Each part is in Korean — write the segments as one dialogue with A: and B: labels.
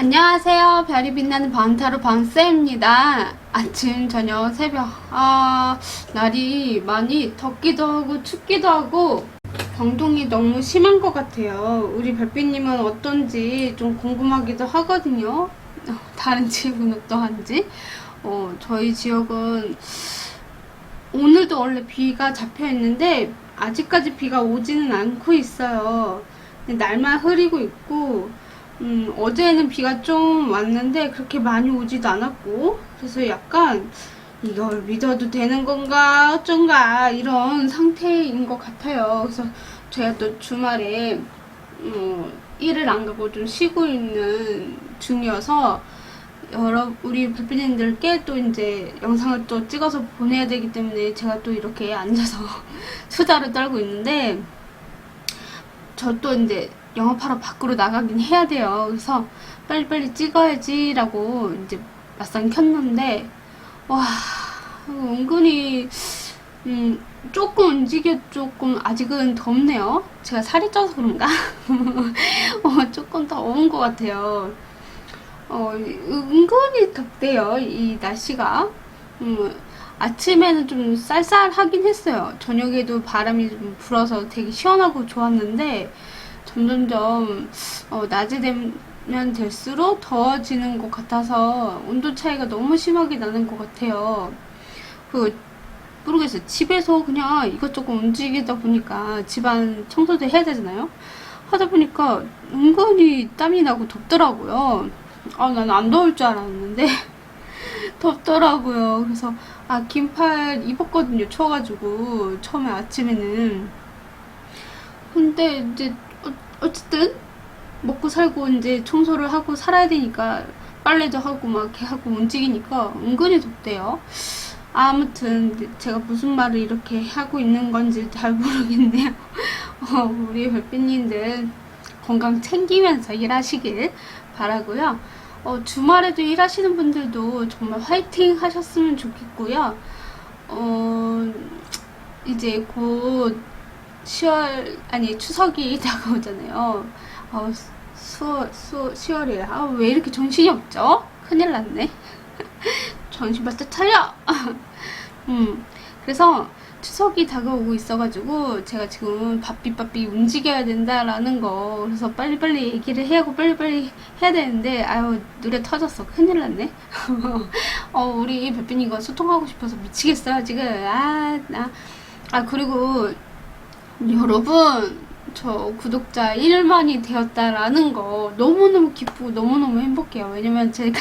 A: 안녕하세요. 별이 빛나는 방타로 방쌤입니다. 아침, 저녁, 새벽. 날이 많이 덥기도 하고 춥기도 하고 병동이 너무 심한 것 같아요. 우리 별빛님은 어떤지 좀 궁금하기도 하거든요. 다른 지역은 어떠한지. 저희 지역은 오늘도 원래 비가 잡혀 있는데 아직까지 비가 오지는 않고 있어요. 날만 흐리고 있고 어제는 비가 좀 왔는데 그렇게 많이 오지도 않았고, 그래서 약간 이걸 믿어도 되는 건가 어쩐가 이런 상태인 것 같아요. 그래서 제가 또 주말에 일을 안 가고 좀 쉬고 있는 중이어서 우리 별빛님들께 또 이제 영상을 또 찍어서 보내야 되기 때문에 제가 또 이렇게 앉아서 수다를 떨고 있는데, 저 또 이제 영업하러 밖으로 나가긴 해야 돼요. 그래서 빨리빨리 찍어야지 라고 이제 맞상 켰는데, 와, 은근히 조금 조금 아직은 덥네요. 제가 살이 쪄서 그런가? 조금 더운 것 같아요. 은근히 덥대요, 이 날씨가. 아침에는 좀 쌀쌀하긴 했어요. 저녁에도 바람이 좀 불어서 되게 시원하고 좋았는데, 점점점 낮이 되면 될수록 더워지는 것 같아서 온도 차이가 너무 심하게 나는 것 같아요. 모르겠어요. 집에서 그냥 이것저것 움직이다 보니까 집안 청소도 해야 되잖아요. 하다 보니까 은근히 땀이 나고 덥더라고요. 난 안 더울 줄 알았는데 덥더라고요. 그래서 긴팔 입었거든요. 추워가지고 처음에 아침에는. 근데 이제 어쨌든 먹고 살고 이제 청소를 하고 살아야 되니까 빨래도 하고 막 이렇게 하고 움직이니까 은근히 덥대요. 아무튼 제가 무슨 말을 이렇게 하고 있는 건지 잘 모르겠네요. 우리 별빛님들 건강 챙기면서 일하시길 바라고요. 주말에도 일하시는 분들도 정말 화이팅 하셨으면 좋겠고요. 이제 곧 추석이 다가오잖아요. 10월이라. 왜 이렇게 정신이 없죠? 큰일 났네. 정신 바짝 차려! 그래서 추석이 다가오고 있어가지고 제가 지금 바삐 움직여야 된다라는 거, 그래서 빨리빨리 얘기를 해야 하고 빨리빨리 해야 되는데 노래 터졌어. 큰일 났네. 우리 별빛님과 소통하고 싶어서 미치겠어요 지금. 그리고 여러분, 저 구독자 1만이 되었다라는 거 너무너무 기쁘고 너무너무 행복해요. 왜냐면 제가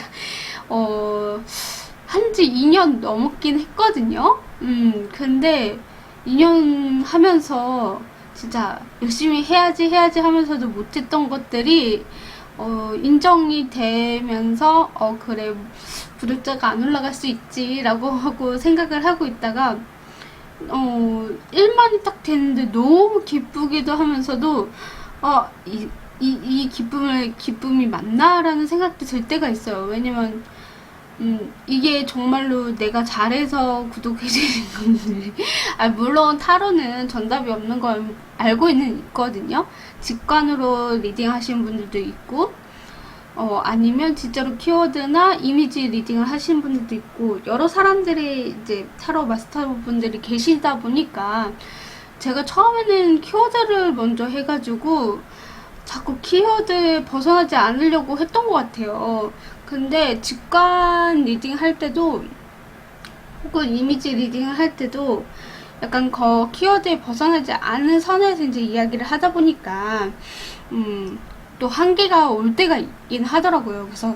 A: 한지 2년 넘었긴 했거든요. 근데 2년 하면서 진짜 열심히 해야지 하면서도 못했던 것들이 인정이 되면서 그래, 구독자가 안 올라갈 수 있지라고 하고 생각을 하고 있다가 1만이 딱 됐는데 너무 기쁘기도 하면서도 이 기쁨이 맞나라는 생각도 들 때가 있어요. 왜냐면 이게 정말로 내가 잘해서 구독해주는 건지. 물론 타로는 정답이 없는 걸 알고 있거든요. 직관으로 리딩 하시는 분들도 있고, 아니면 진짜로 키워드나 이미지 리딩을 하시는 분들도 있고, 여러 사람들이 이제 타로 마스터 분들이 계시다 보니까 제가 처음에는 키워드를 먼저 해가지고 자꾸 키워드에 벗어나지 않으려고 했던 것 같아요. 근데 직관 리딩 할 때도 혹은 이미지 리딩을 할 때도 약간 키워드에 벗어나지 않은 선에서 이제 이야기를 하다 보니까 또 한계가 올 때가 있긴 하더라고요. 그래서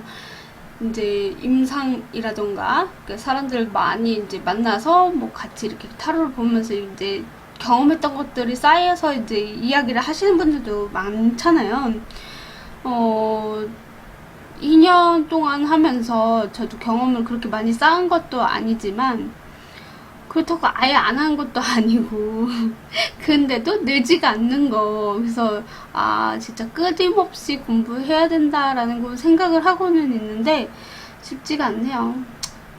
A: 이제 임상이라던가 사람들 많이 이제 만나서 뭐 같이 이렇게 타로를 보면서 이제 경험했던 것들이 쌓여서 이제 이야기를 하시는 분들도 많잖아요. 2년 동안 하면서 저도 경험을 그렇게 많이 쌓은 것도 아니지만 그렇다고 아예 안 한 것도 아니고 근데도 늘지가 않는 거. 그래서 진짜 끊임없이 공부해야 된다라는 걸 생각을 하고는 있는데 쉽지가 않네요.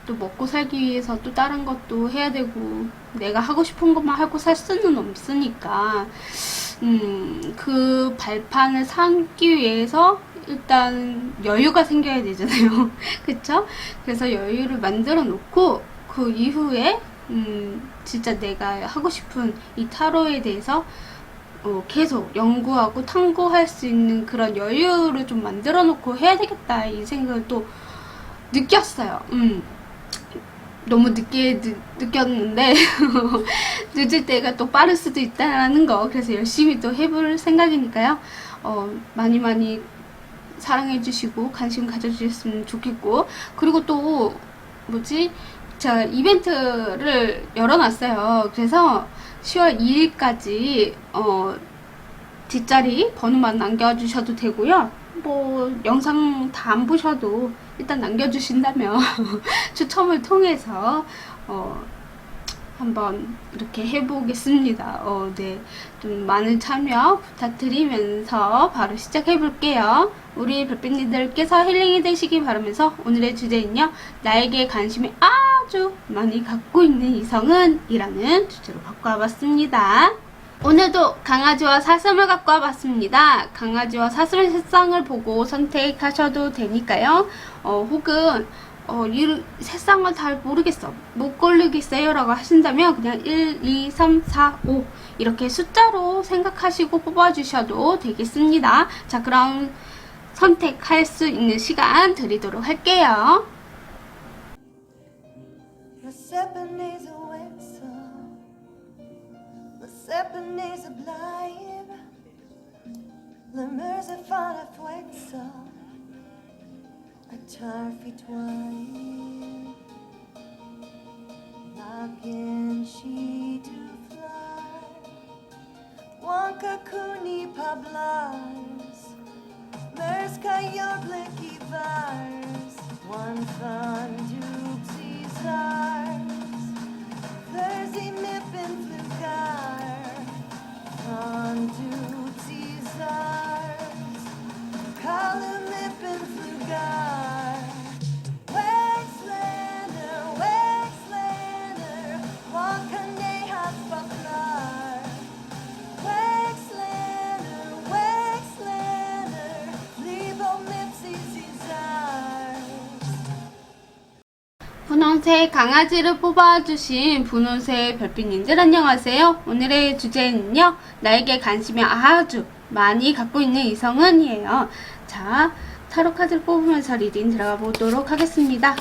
A: 또 먹고 살기 위해서 또 다른 것도 해야 되고 내가 하고 싶은 것만 하고 살 수는 없으니까 그 발판을 삼기 위해서 일단 여유가 생겨야 되잖아요. 그쵸? 그래서 여유를 만들어 놓고 그 이후에 진짜 내가 하고 싶은 이 타로에 대해서 계속 연구하고 탐구할 수 있는 그런 여유를 좀 만들어 놓고 해야 되겠다 이 생각을 또 느꼈어요. 너무 늦게 느꼈는데 늦을 때가 또 빠를 수도 있다는 거, 그래서 열심히 또 해볼 생각이니까요. 많이 사랑해 주시고 관심 가져주셨으면 좋겠고, 그리고 또 뭐지, 제가 이벤트를 열어놨어요. 그래서 10월 2일까지 뒷자리 번호만 남겨주셔도 되고요. 뭐 영상 다 안 보셔도 일단 남겨주신다면 추첨을 통해서 한번 이렇게 해보겠습니다. 네, 좀 많은 참여 부탁드리면서 바로 시작해 볼게요. 우리 별빛님들께서 힐링이 되시기 바라면서 오늘의 주제는요, 나에게 관심이 아주 많이 갖고 있는 이성은? 이라는 주제로 갖고 와봤습니다. 오늘도 강아지와 사슴을 갖고 와봤습니다. 강아지와 사슴의 색상을 보고 선택하셔도 되니까요. 혹은 이 색상을 잘 모르겠어, 못 고르겠어요 라고 하신다면 그냥 1, 2, 3, 4, 5 이렇게 숫자로 생각하시고 뽑아주셔도 되겠습니다. 자, 그럼 선택할 수 있는 시간 드리도록 할게요.
B: Tarfi twine, lock and she to fly. Wonka kuni pablars, merska yogleki vars. One fun dupsy stars, Thursday mippen flugar. On dupsy stars, column mippen flugar.
A: 분홍색 강아지를 뽑아주신 분홍색 별빛님들 안녕하세요. 오늘의 주제는요, 나에게 관심이 아주 많이 갖고 있는 이성은? 이에요. 자, 타로 카드를 뽑으면서 리딩 들어가 보도록 하겠습니다.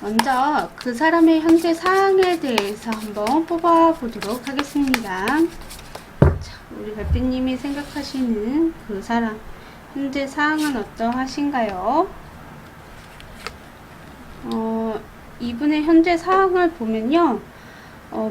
A: 먼저 그 사람의 현재 상황에 대해서 한번 뽑아 보도록 하겠습니다. 자, 우리 별빛님이 생각하시는 그 사람 현재 상황은 어떠하신가요? 이분의 현재 상황을 보면요,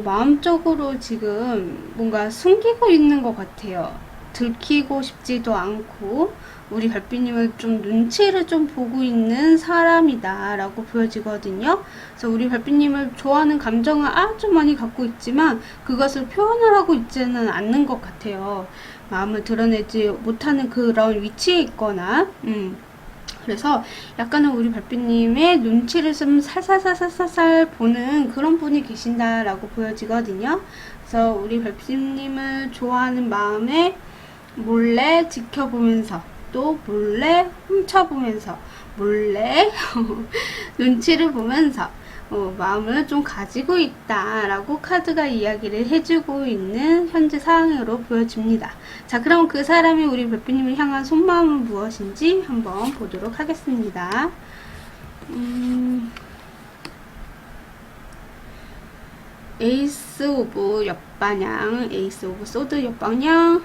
A: 마음적으로 지금 뭔가 숨기고 있는 것 같아요. 들키고 싶지도 않고 우리 별빛님을 좀 눈치를 좀 보고 있는 사람이다 라고 보여지거든요. 그래서 우리 별빛님을 좋아하는 감정을 아주 많이 갖고 있지만 그것을 표현을 하고 있지는 않는 것 같아요. 마음을 드러내지 못하는 그런 위치에 있거나 그래서 약간은 우리 별빛님의 눈치를 좀 살살살살살 보는 그런 분이 계신다라고 보여지거든요. 그래서 우리 별빛님을 좋아하는 마음에 몰래 지켜보면서 또 몰래 훔쳐보면서 몰래 눈치를 보면서 마음을 좀 가지고 있다라고 카드가 이야기를 해주고 있는 현재 상황으로 보여집니다. 자, 그럼 그 사람이 우리 별빛님을 향한 속마음은 무엇인지 한번 보도록 하겠습니다. 에이스 오브 옆방향, 에이스 오브 소드 옆방향,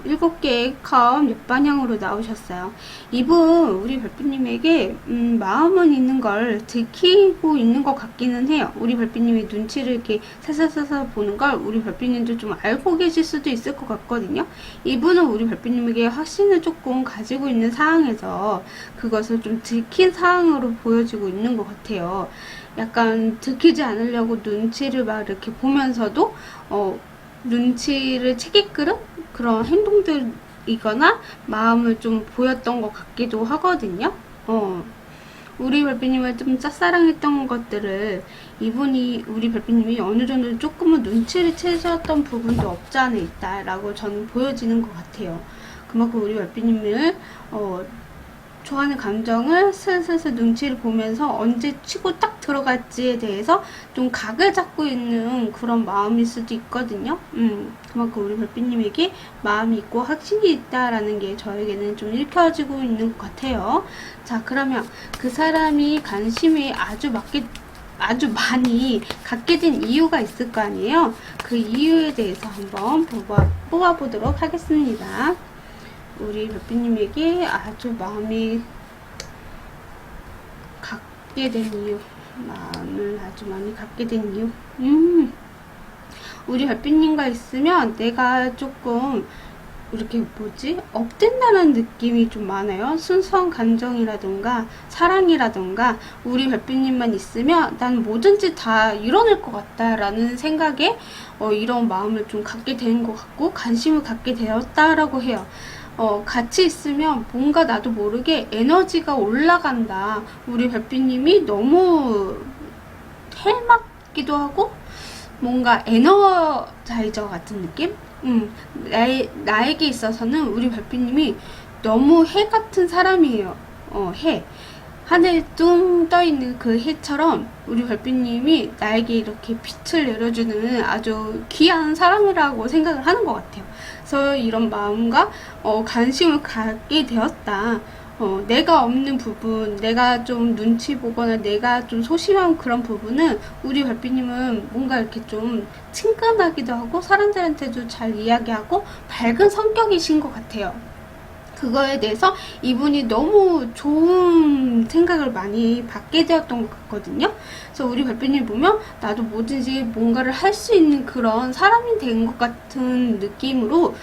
A: 7개의 컵 옆방향으로 나오셨어요. 이분 우리 별빛님에게 마음은 있는 걸 들키고 있는 것 같기는 해요. 우리 별빛님이 눈치를 이렇게 살살살살 보는 걸 우리 별빛님도 좀 알고 계실 수도 있을 것 같거든요. 이분은 우리 별빛님에게 확신을 조금 가지고 있는 상황에서 그것을 좀 들킨 상황으로 보여지고 있는 것 같아요. 약간 들키지 않으려고 눈치를 막 이렇게 보면서도 눈치를 채기끄는 그런 행동들이거나 마음을 좀 보였던 것 같기도 하거든요. 우리 별빛님을 좀 짝사랑했던 것들을 이분이, 우리 별빛님이 어느 정도 조금은 눈치를 채셨던 부분도 없지 않아 있다라고 저는 보여지는 것 같아요. 그만큼 우리 별빛님을 좋아하는 감정을 슬슬 눈치를 보면서 언제 치고 딱 들어갈지에 대해서 좀 각을 잡고 있는 그런 마음일 수도 있거든요. 그만큼 우리 별빛님에게 마음이 있고 확신이 있다라는 게 저에게는 좀 읽혀지고 있는 것 같아요. 자, 그러면 그 사람이 관심이 아주 많이 갖게 된 이유가 있을 거 아니에요? 그 이유에 대해서 한번 뽑아보도록 하겠습니다. 우리 별빛님에게 아주 마음이 갖게 된 이유, 마음을 아주 많이 갖게 된 이유. 우리 별빛님과 있으면 내가 조금 이렇게 업된다는 느낌이 좀 많아요. 순수한 감정이라던가 사랑이라던가 우리 별빛님만 있으면 난 뭐든지 다 이뤄낼 것 같다라는 생각에 이런 마음을 좀 갖게 된 것 같고 관심을 갖게 되었다라고 해요. 같이 있으면 뭔가 나도 모르게 에너지가 올라간다. 우리 별빛님이 너무 헬맞기도 하고 뭔가 에너자이저 같은 느낌? 나에게 있어서는 우리 별빛님이 너무 해 같은 사람이에요. 해. 하늘에 뚱 떠있는 그 해처럼 우리 별빛님이 나에게 이렇게 빛을 내려주는 아주 귀한 사람이라고 생각을 하는 것 같아요. 그래서 이런 마음과 관심을 갖게 되었다. 내가 없는 부분, 내가 좀 눈치 보거나 내가 좀 소심한 그런 부분은 우리 별빛님은 뭔가 이렇게 좀 친근하기도 하고 사람들한테도 잘 이야기하고 밝은 성격이신 것 같아요. 그거에 대해서 이분이 너무 좋은 생각을 많이 받게 되었던 것 같거든요. 그래서 우리 별빛님 보면 나도 뭐든지 뭔가를 할 수 있는 그런 사람이 된 것 같은 느낌으로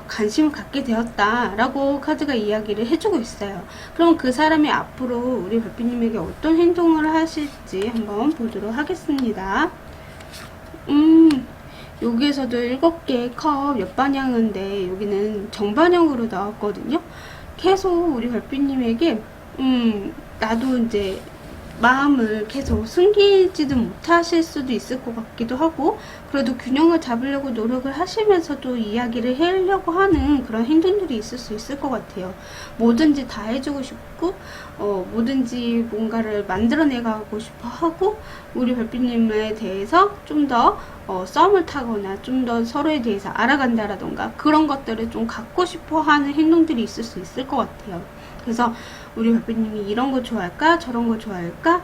A: 관심을 갖게 되었다라고 카드가 이야기를 해주고 있어요. 그럼 그 사람이 앞으로 우리 별빛님에게 어떤 행동을 하실지 한번 보도록 하겠습니다. 여기에서도 7개의 컵 옆방향인데 여기는 정방향으로 나왔거든요. 계속 우리 별빛님에게 나도 이제 마음을 계속 숨기지도 못하실 수도 있을 것 같기도 하고 그래도 균형을 잡으려고 노력을 하시면서도 이야기를 하려고 하는 그런 행동들이 있을 수 있을 것 같아요. 뭐든지 다 해주고 싶고 뭐든지 뭔가를 만들어내가고 싶어 하고 우리 별빛님에 대해서 좀 더 썸을 타거나 좀 더 서로에 대해서 알아간다라던가 그런 것들을 좀 갖고 싶어 하는 행동들이 있을 수 있을 것 같아요. 그래서 우리 별빛님이 이런 거 좋아할까? 저런 거 좋아할까?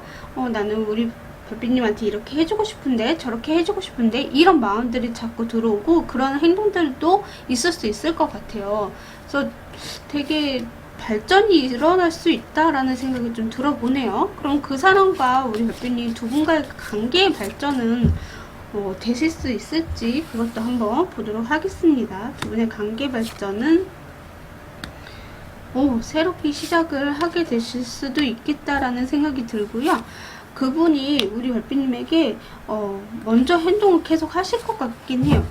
A: 나는 우리 별빛님한테 이렇게 해주고 싶은데 저렇게 해주고 싶은데 이런 마음들이 자꾸 들어오고 그런 행동들도 있을 수 있을 것 같아요. 그래서 되게 발전이 일어날 수 있다라는 생각이 좀 들어보네요. 그럼 그 사람과 우리 별빛님 두 분과의 관계의 발전은 되실 수 있을지 그것도 한번 보도록 하겠습니다. 두 분의 관계 발전은 새롭게 시작을 하게 되실 수도 있겠다라는 생각이 들고요. 그분이 우리 별빛님에게 먼저 행동을 계속 하실 것 같긴 해요.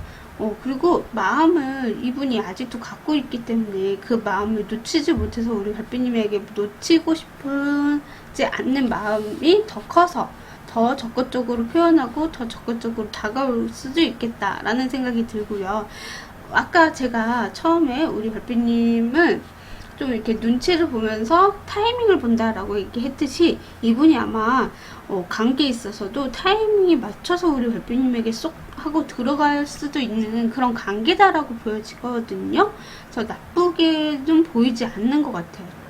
A: 그리고 마음을 이분이 아직도 갖고 있기 때문에 그 마음을 놓치지 못해서 우리 별빛님에게 놓치고 싶지 않는 마음이 더 커서 더 적극적으로 표현하고 더 적극적으로 다가올 수도 있겠다라는 생각이 들고요. 아까 제가 처음에 우리 별빛님을 좀 이렇게 눈치를 보면서 타이밍을 본다라고 얘기했듯이 이분이 아마 관계에 있어서도 타이밍에 맞춰서 우리 별빛님에게 쏙 하고 들어갈 수도 있는 그런 관계다라고 보여지거든요. 그래서 나쁘게 좀 보이지 않는 것 같아요.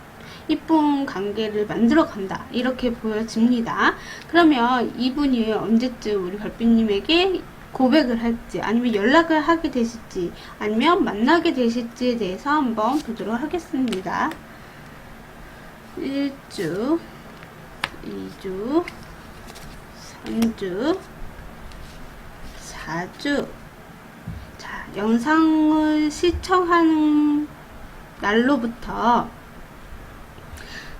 A: 이쁜 관계를 만들어 간다 이렇게 보여집니다. 그러면 이분이 언제쯤 우리 별빛님에게 고백을 할지 아니면 연락을 하게 되실지 아니면 만나게 되실지에 대해서 한번 보도록 하겠습니다. 1주 2주 3주 4주 자, 영상을 시청하는 날로부터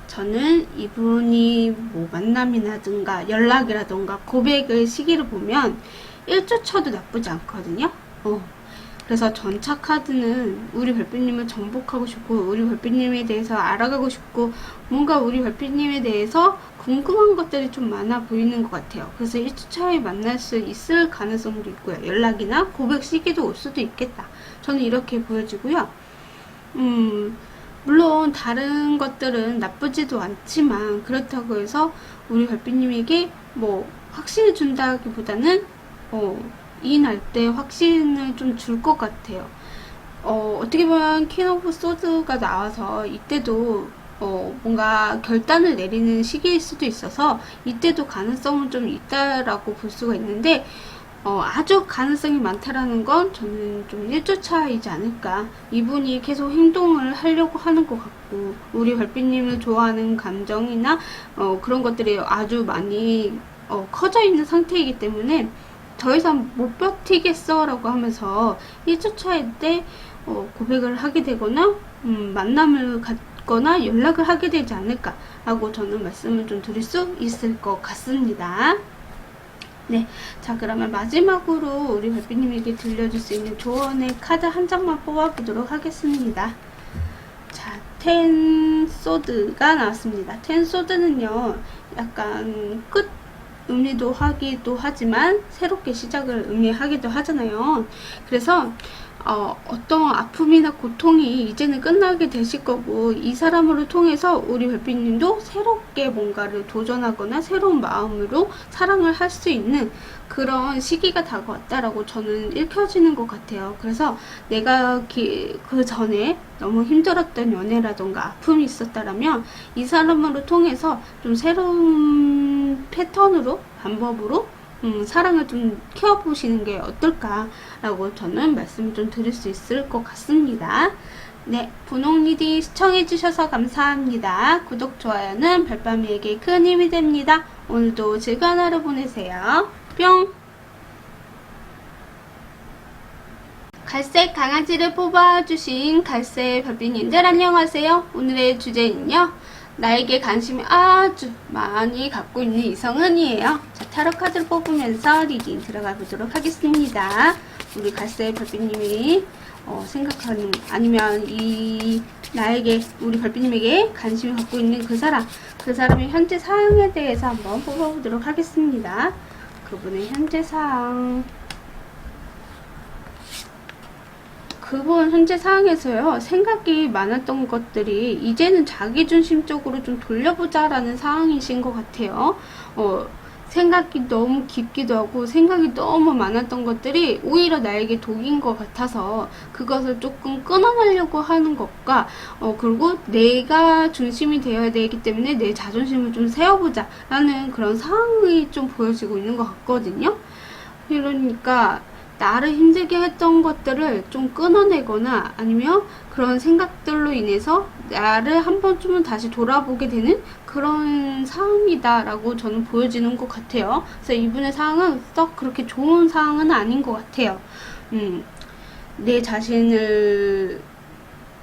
A: 저는 이분이 뭐 만남이라든가 연락이라든가 고백의 시기를 보면 1주 쳐도 나쁘지 않거든요. 그래서 전차 카드는 우리 별빛님을 정복하고 싶고 우리 별빛님에 대해서 알아가고 싶고 뭔가 우리 별빛님에 대해서 궁금한 것들이 좀 많아 보이는 것 같아요. 그래서 1주차에 만날 수 있을 가능성도 있고요. 연락이나 고백 시기도 올 수도 있겠다. 저는 이렇게 보여지고요. 물론 다른 것들은 나쁘지도 않지만 그렇다고 해서 우리 별빛님에게 뭐 확신을 준다기보다는 이 날 때 확신을 좀 줄 것 같아요. 어떻게 보면 퀸 오브 소드가 나와서 이때도 뭔가 결단을 내리는 시기일 수도 있어서 이때도 가능성은 좀 있다라고 볼 수가 있는데 아주 가능성이 많다라는 건 저는 좀 1주차이지 않을까. 이분이 계속 행동을 하려고 하는 것 같고 우리 별빛님을 좋아하는 감정이나 그런 것들이 아주 많이 커져 있는 상태이기 때문에 더 이상 못 버티겠어 라고 하면서 1주차일 때 고백을 하게 되거나 만남을 갖거나 연락을 하게 되지 않을까 라고 저는 말씀을 좀 드릴 수 있을 것 같습니다. 네, 자 그러면 마지막으로 우리 별빛님에게 들려줄 수 있는 조언의 카드 한 장만 뽑아보도록 하겠습니다. 자, 텐 소드가 나왔습니다. 텐 소드는요 약간 끝 의미도 하기도 하지만 새롭게 시작을 의미하기도 하잖아요. 그래서 어떤 아픔이나 고통이 이제는 끝나게 되실 거고 이 사람을 통해서 우리 별빛님도 새롭게 뭔가를 도전하거나 새로운 마음으로 사랑을 할 수 있는 그런 시기가 다가왔다라고 저는 읽혀지는 것 같아요. 그래서 내가 그 전에 너무 힘들었던 연애라던가 아픔이 있었다라면 이 사람으로 통해서 좀 새로운 패턴으로 방법으로 사랑을 좀 키워보시는 게 어떨까라고 저는 말씀을 좀 드릴 수 있을 것 같습니다. 네, 분홍 리딩 시청해주셔서 감사합니다. 구독, 좋아요는 별밤이에게 큰 힘이 됩니다. 오늘도 즐거운 하루 보내세요. 뿅! 갈색 강아지를 뽑아주신 갈색 별빛님들 안녕하세요. 오늘의 주제는요. 나에게 관심이 아주 많이 갖고 있는 이성은이에요. 자, 타로 카드를 뽑으면서 리딩 들어가 보도록 하겠습니다. 우리 갈색 별빛님이 생각하는 아니면 나에게 우리 별빛님에게 관심을 갖고 있는 그 사람의 현재 상황에 대해서 한번 뽑아보도록 하겠습니다. 그분의 현재 상황. 그분 현재 상황에서요 생각이 많았던 것들이 이제는 자기중심적으로 좀 돌려보자라는 상황이신 것 같아요. 생각이 너무 깊기도 하고 생각이 너무 많았던 것들이 오히려 나에게 독인 것 같아서 그것을 조금 끊어내려고 하는 것과 그리고 내가 중심이 되어야 되기 때문에 내 자존심을 좀 세워보자 라는 그런 상황이 좀 보여지고 있는 것 같거든요. 그러니까 나를 힘들게 했던 것들을 좀 끊어내거나 아니면 그런 생각들로 인해서 나를 한 번쯤은 다시 돌아보게 되는 그런 상황이다 라고 저는 보여지는 것 같아요. 그래서 이분의 상황은 썩 그렇게 좋은 상황은 아닌 것 같아요. 내 자신을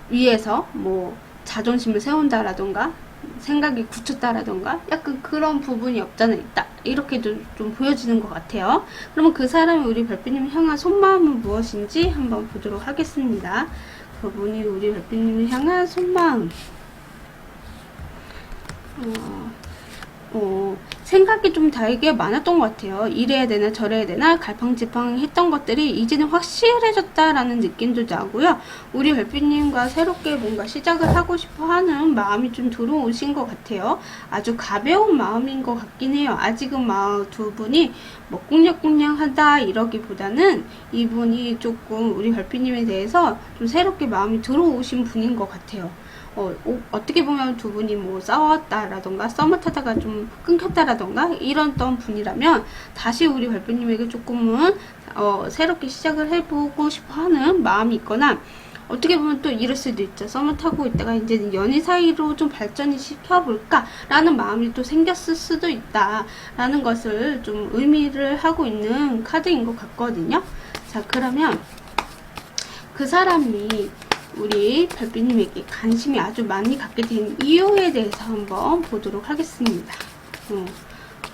A: 위해서 뭐 자존심을 세운다라던가 생각이 굳혔다라던가 약간 그런 부분이 없잖아 있다 이렇게도 좀 보여지는 것 같아요. 그러면 그 사람이 우리 별빛님을 향한 속마음은 무엇인지 한번 보도록 하겠습니다. 그분이 우리 별빛님을 향한 속마음 생각이 좀 되게 많았던 것 같아요. 이래야 되나 저래야 되나 갈팡질팡 했던 것들이 이제는 확실해졌다라는 느낌도 나고요. 우리 별빛님과 새롭게 뭔가 시작을 하고 싶어 하는 마음이 좀 들어오신 것 같아요. 아주 가벼운 마음인 것 같긴 해요. 아직은 두 분이 뭐 꿍냥꿍냥하다 이러기보다는 이분이 조금 우리 별빛님에 대해서 좀 새롭게 마음이 들어오신 분인 것 같아요. 어떻게 보면 두 분이 뭐 싸웠다라던가 썸을 타다가 좀 끊겼다라던가 이랬던 분이라면 다시 우리 별빛님에게 조금은 새롭게 시작을 해보고 싶어 하는 마음이 있거나 어떻게 보면 또 이럴 수도 있죠. 썸을 타고 있다가 이제는 연인 사이로 좀 발전이 시켜볼까 라는 마음이 또 생겼을 수도 있다 라는 것을 좀 의미를 하고 있는 카드인 것 같거든요. 자, 그러면 그 사람이 우리 별빛님에게 관심이 아주 많이 갖게 된 이유에 대해서 한번 보도록 하겠습니다.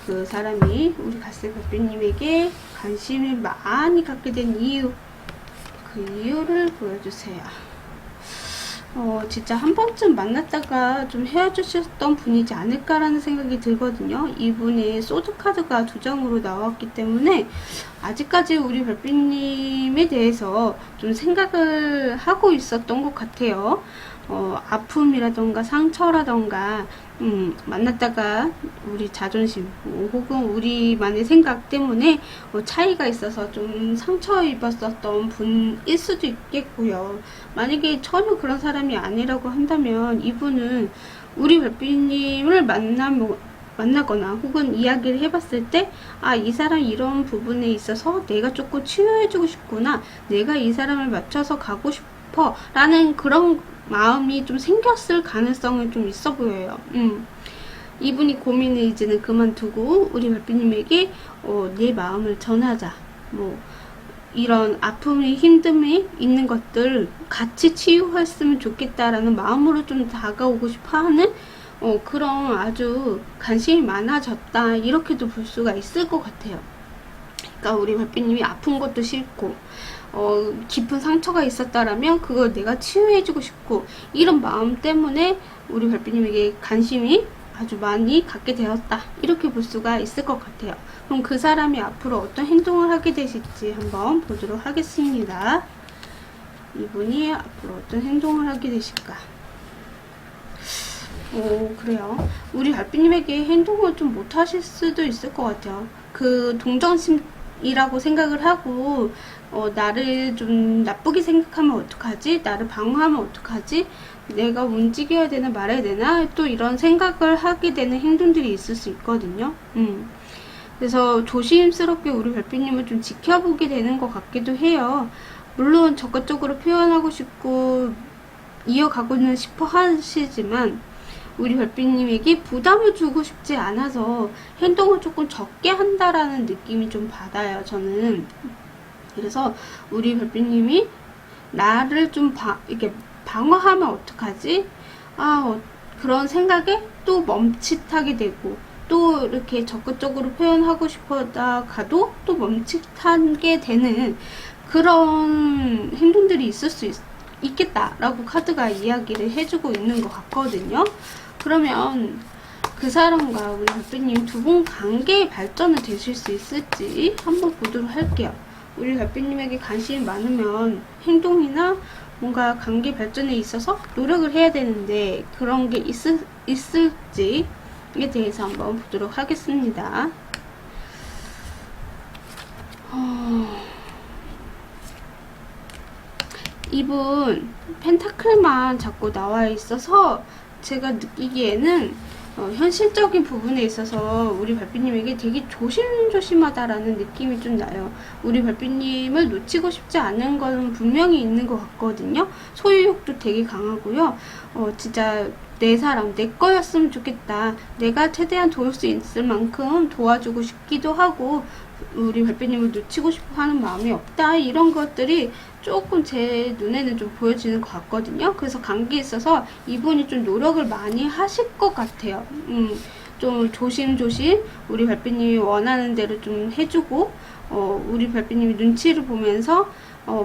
A: 그 사람이 우리 갈색 별빛님에게 관심을 많이 갖게 된 이유, 그 이유를 보여주세요. 진짜 한 번쯤 만났다가 좀 헤어지셨던 분이지 않을까라는 생각이 들거든요. 이분의 소드카드가 2장으로 나왔기 때문에 아직까지 우리 별빛님에 대해서 좀 생각을 하고 있었던 것 같아요. 아픔이라던가 상처라던가 만났다가 우리 자존심 혹은 우리만의 생각 때문에 차이가 있어서 좀 상처 입었었던 분일 수도 있겠고요. 만약에 전혀 그런 사람이 아니라고 한다면 이분은 우리 별빛님을 만나거나 혹은 이야기를 해봤을 때, 아, 이 사람 이런 부분에 있어서 내가 조금 치유해주고 싶구나, 내가 이 사람을 맞춰서 가고 싶어 라는 그런 마음이 좀 생겼을 가능성은 좀 있어 보여요. 이분이 고민을 이제는 그만두고 우리 별빛님에게 내 마음을 전하자, 뭐 이런 아픔이 힘듦이 있는 것들 같이 치유했으면 좋겠다라는 마음으로 좀 다가오고 싶어하는 그런 아주 관심이 많아졌다, 이렇게도 볼 수가 있을 것 같아요. 그러니까 우리 별빛님이 아픈 것도 싫고 깊은 상처가 있었다라면 그걸 내가 치유해주고 싶고, 이런 마음 때문에 우리 별빛님에게 관심이 아주 많이 갖게 되었다, 이렇게 볼 수가 있을 것 같아요. 그럼 그 사람이 앞으로 어떤 행동을 하게 되실지 한번 보도록 하겠습니다. 이분이 앞으로 어떤 행동을 하게 되실까? 그래요. 우리 별빛님에게 행동을 좀 못하실 수도 있을 것 같아요. 그 동정심이라고 생각을 하고 나를 좀 나쁘게 생각하면 어떡하지? 나를 방어하면 어떡하지? 내가 움직여야 되나 말아야 되나? 또 이런 생각을 하게 되는 행동들이 있을 수 있거든요. 그래서 조심스럽게 우리 별빛님을 좀 지켜보게 되는 것 같기도 해요. 물론 적극적으로 표현하고 싶고 이어가고는 싶어 하시지만 우리 별빛님에게 부담을 주고 싶지 않아서 행동을 조금 적게 한다라는 느낌이 좀 받아요, 저는. 그래서 우리 별빛님이 나를 좀 이렇게 방어하면 어떡하지? 그런 생각에 또 멈칫하게 되고, 또 이렇게 적극적으로 표현하고 싶어다가도 또 멈칫하게 되는 그런 행동들이 있을 수 있겠다라고 카드가 이야기를 해주고 있는 것 같거든요. 그러면 그 사람과 우리 별빛님 두 분 관계의 발전을 되실 수 있을지 한번 보도록 할게요. 우리 별빛님에게 관심이 많으면 행동이나 뭔가 관계 발전에 있어서 노력을 해야 되는데 그런 게 있을지에 대해서 한번 보도록 하겠습니다. 이분 펜타클만 자꾸 나와 있어서 제가 느끼기에는 현실적인 부분에 있어서 우리 별빛님에게 되게 조심조심하다라는 느낌이 좀 나요. 우리 별빛님을 놓치고 싶지 않은 건 분명히 있는 것 같거든요. 소유욕도 되게 강하고요. 진짜 내 사람, 내 거였으면 좋겠다. 내가 최대한 도울 수 있을 만큼 도와주고 싶기도 하고, 우리 별빛님을 놓치고 싶어 하는 마음이 없다, 이런 것들이 조금 제 눈에는 좀 보여지는 것 같거든요. 그래서 관계에 있어서 이분이 좀 노력을 많이 하실 것 같아요. 좀 조심조심 우리 별빛님이 원하는 대로 좀 해주고, 우리 별빛님이 눈치를 보면서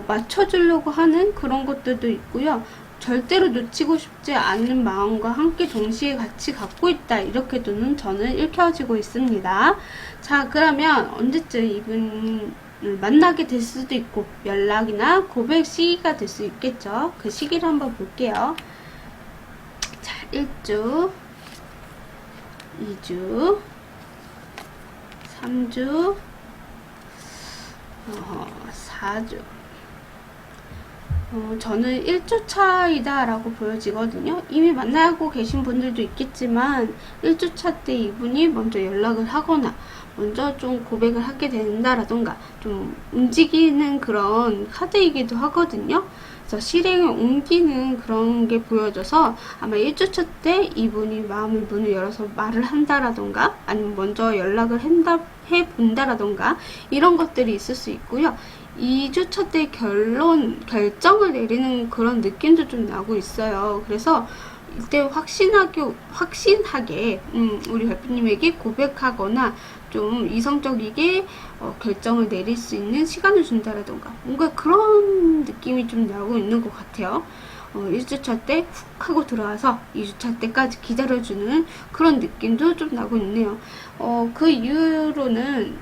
A: 맞춰주려고 하는 그런 것들도 있고요. 절대로 놓치고 싶지 않는 마음과 함께 동시에 같이 갖고 있다, 이렇게도 저는 읽혀지고 있습니다. 자, 그러면 언제쯤 이분을 만나게 될 수도 있고 연락이나 고백 시기가 될 수 있겠죠. 그 시기를 한번 볼게요. 자, 1주, 2주, 3주, 4주. 저는 1주 차이다 라고 보여지거든요. 이미 만나고 계신 분들도 있겠지만 1주 차 때 이분이 먼저 연락을 하거나 먼저 좀 고백을 하게 된다라던가 좀 움직이는 그런 카드이기도 하거든요. 그래서 실행에 옮기는 그런 게 보여져서 아마 1주차 때 이분이 마음의 문을 열어서 말을 한다라던가 아니면 먼저 연락을 해본다라던가 이런 것들이 있을 수 있고요. 2주차 때 결정을 내리는 그런 느낌도 좀 나고 있어요. 그래서 이때 확신하게 우리 별빛님에게 고백하거나 좀 이성적이게 결정을 내릴 수 있는 시간을 준다라던가 뭔가 그런 느낌이 좀 나고 있는 것 같아요. 1주차 때 훅 하고 들어와서 2주차 때까지 기다려주는 그런 느낌도 좀 나고 있네요. 그 이후로는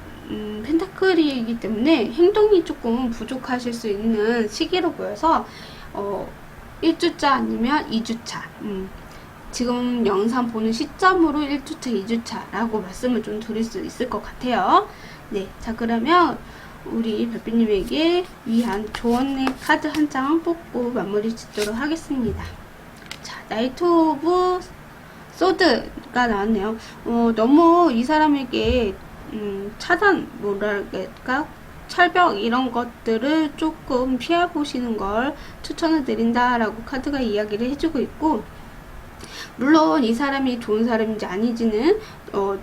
A: 펜타클이기 때문에 행동이 조금 부족하실 수 있는 시기로 보여서 1주차 아니면 2주차 지금 영상 보는 시점으로 1주차, 2주차라고 말씀을 좀 드릴 수 있을 것 같아요. 네, 자 그러면 우리 별빛님에게 위한 조언의 카드 한 장 뽑고 마무리 짓도록 하겠습니다. 자, 나이트 오브 소드가 나왔네요. 너무 이 사람에게 차단, 뭐랄까 철벽 이런 것들을 조금 피해보시는 걸 추천을 드린다라고 카드가 이야기를 해주고 있고, 물론 이 사람이 좋은 사람인지 아닌지는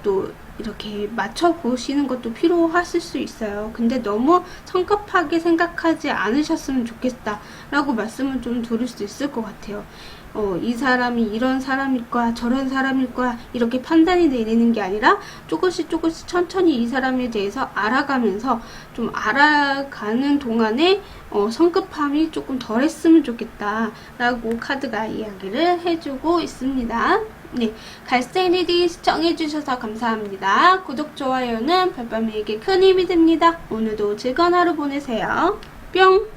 A: 또 이렇게 맞춰보시는 것도 필요하실 수 있어요. 근데 너무 성급하게 생각하지 않으셨으면 좋겠다 라고 말씀을 좀 드릴 수 있을 것 같아요. 이 사람이 이런 사람일 거야, 저런 사람일 거야, 이렇게 판단이 내리는 게 아니라 조금씩 천천히 이 사람에 대해서 알아가면서 좀 알아가는 동안에 성급함이 조금 덜 했으면 좋겠다 라고 카드가 이야기를 해주고 있습니다. 네, 갈색 리딩 시청해주셔서 감사합니다. 구독, 좋아요는 별밤이에게 큰 힘이 됩니다. 오늘도 즐거운 하루 보내세요. 뿅!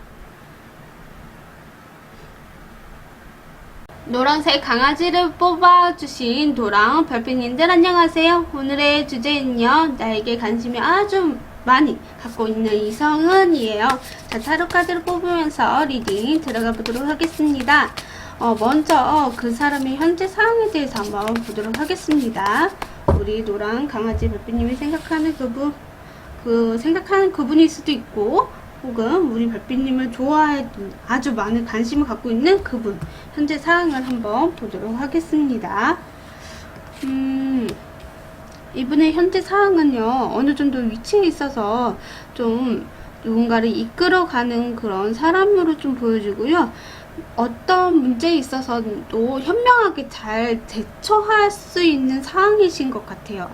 A: 노란색 강아지를 뽑아주신 도랑 별빛님들 안녕하세요. 오늘의 주제는요, 나에게 관심이 아주 많이 갖고 있는 이성은이에요. 자, 타로 카드를 뽑으면서 리딩 들어가 보도록 하겠습니다. 먼저 그 사람의 현재 상황에 대해서 한번 보도록 하겠습니다. 우리 노랑 강아지 별빛님이 생각하는 생각하는 그분일 수도 있고, 혹은 우리 별빛님을 좋아해 아주 많은 관심을 갖고 있는 그분 현재 상황을 한번 보도록 하겠습니다. 이분의 현재 상황은요, 어느 정도 위치에 있어서 좀 누군가를 이끌어가는 그런 사람으로 좀 보여지고요. 어떤 문제에 있어서도 현명하게 잘 대처할 수 있는 상황이신 것 같아요.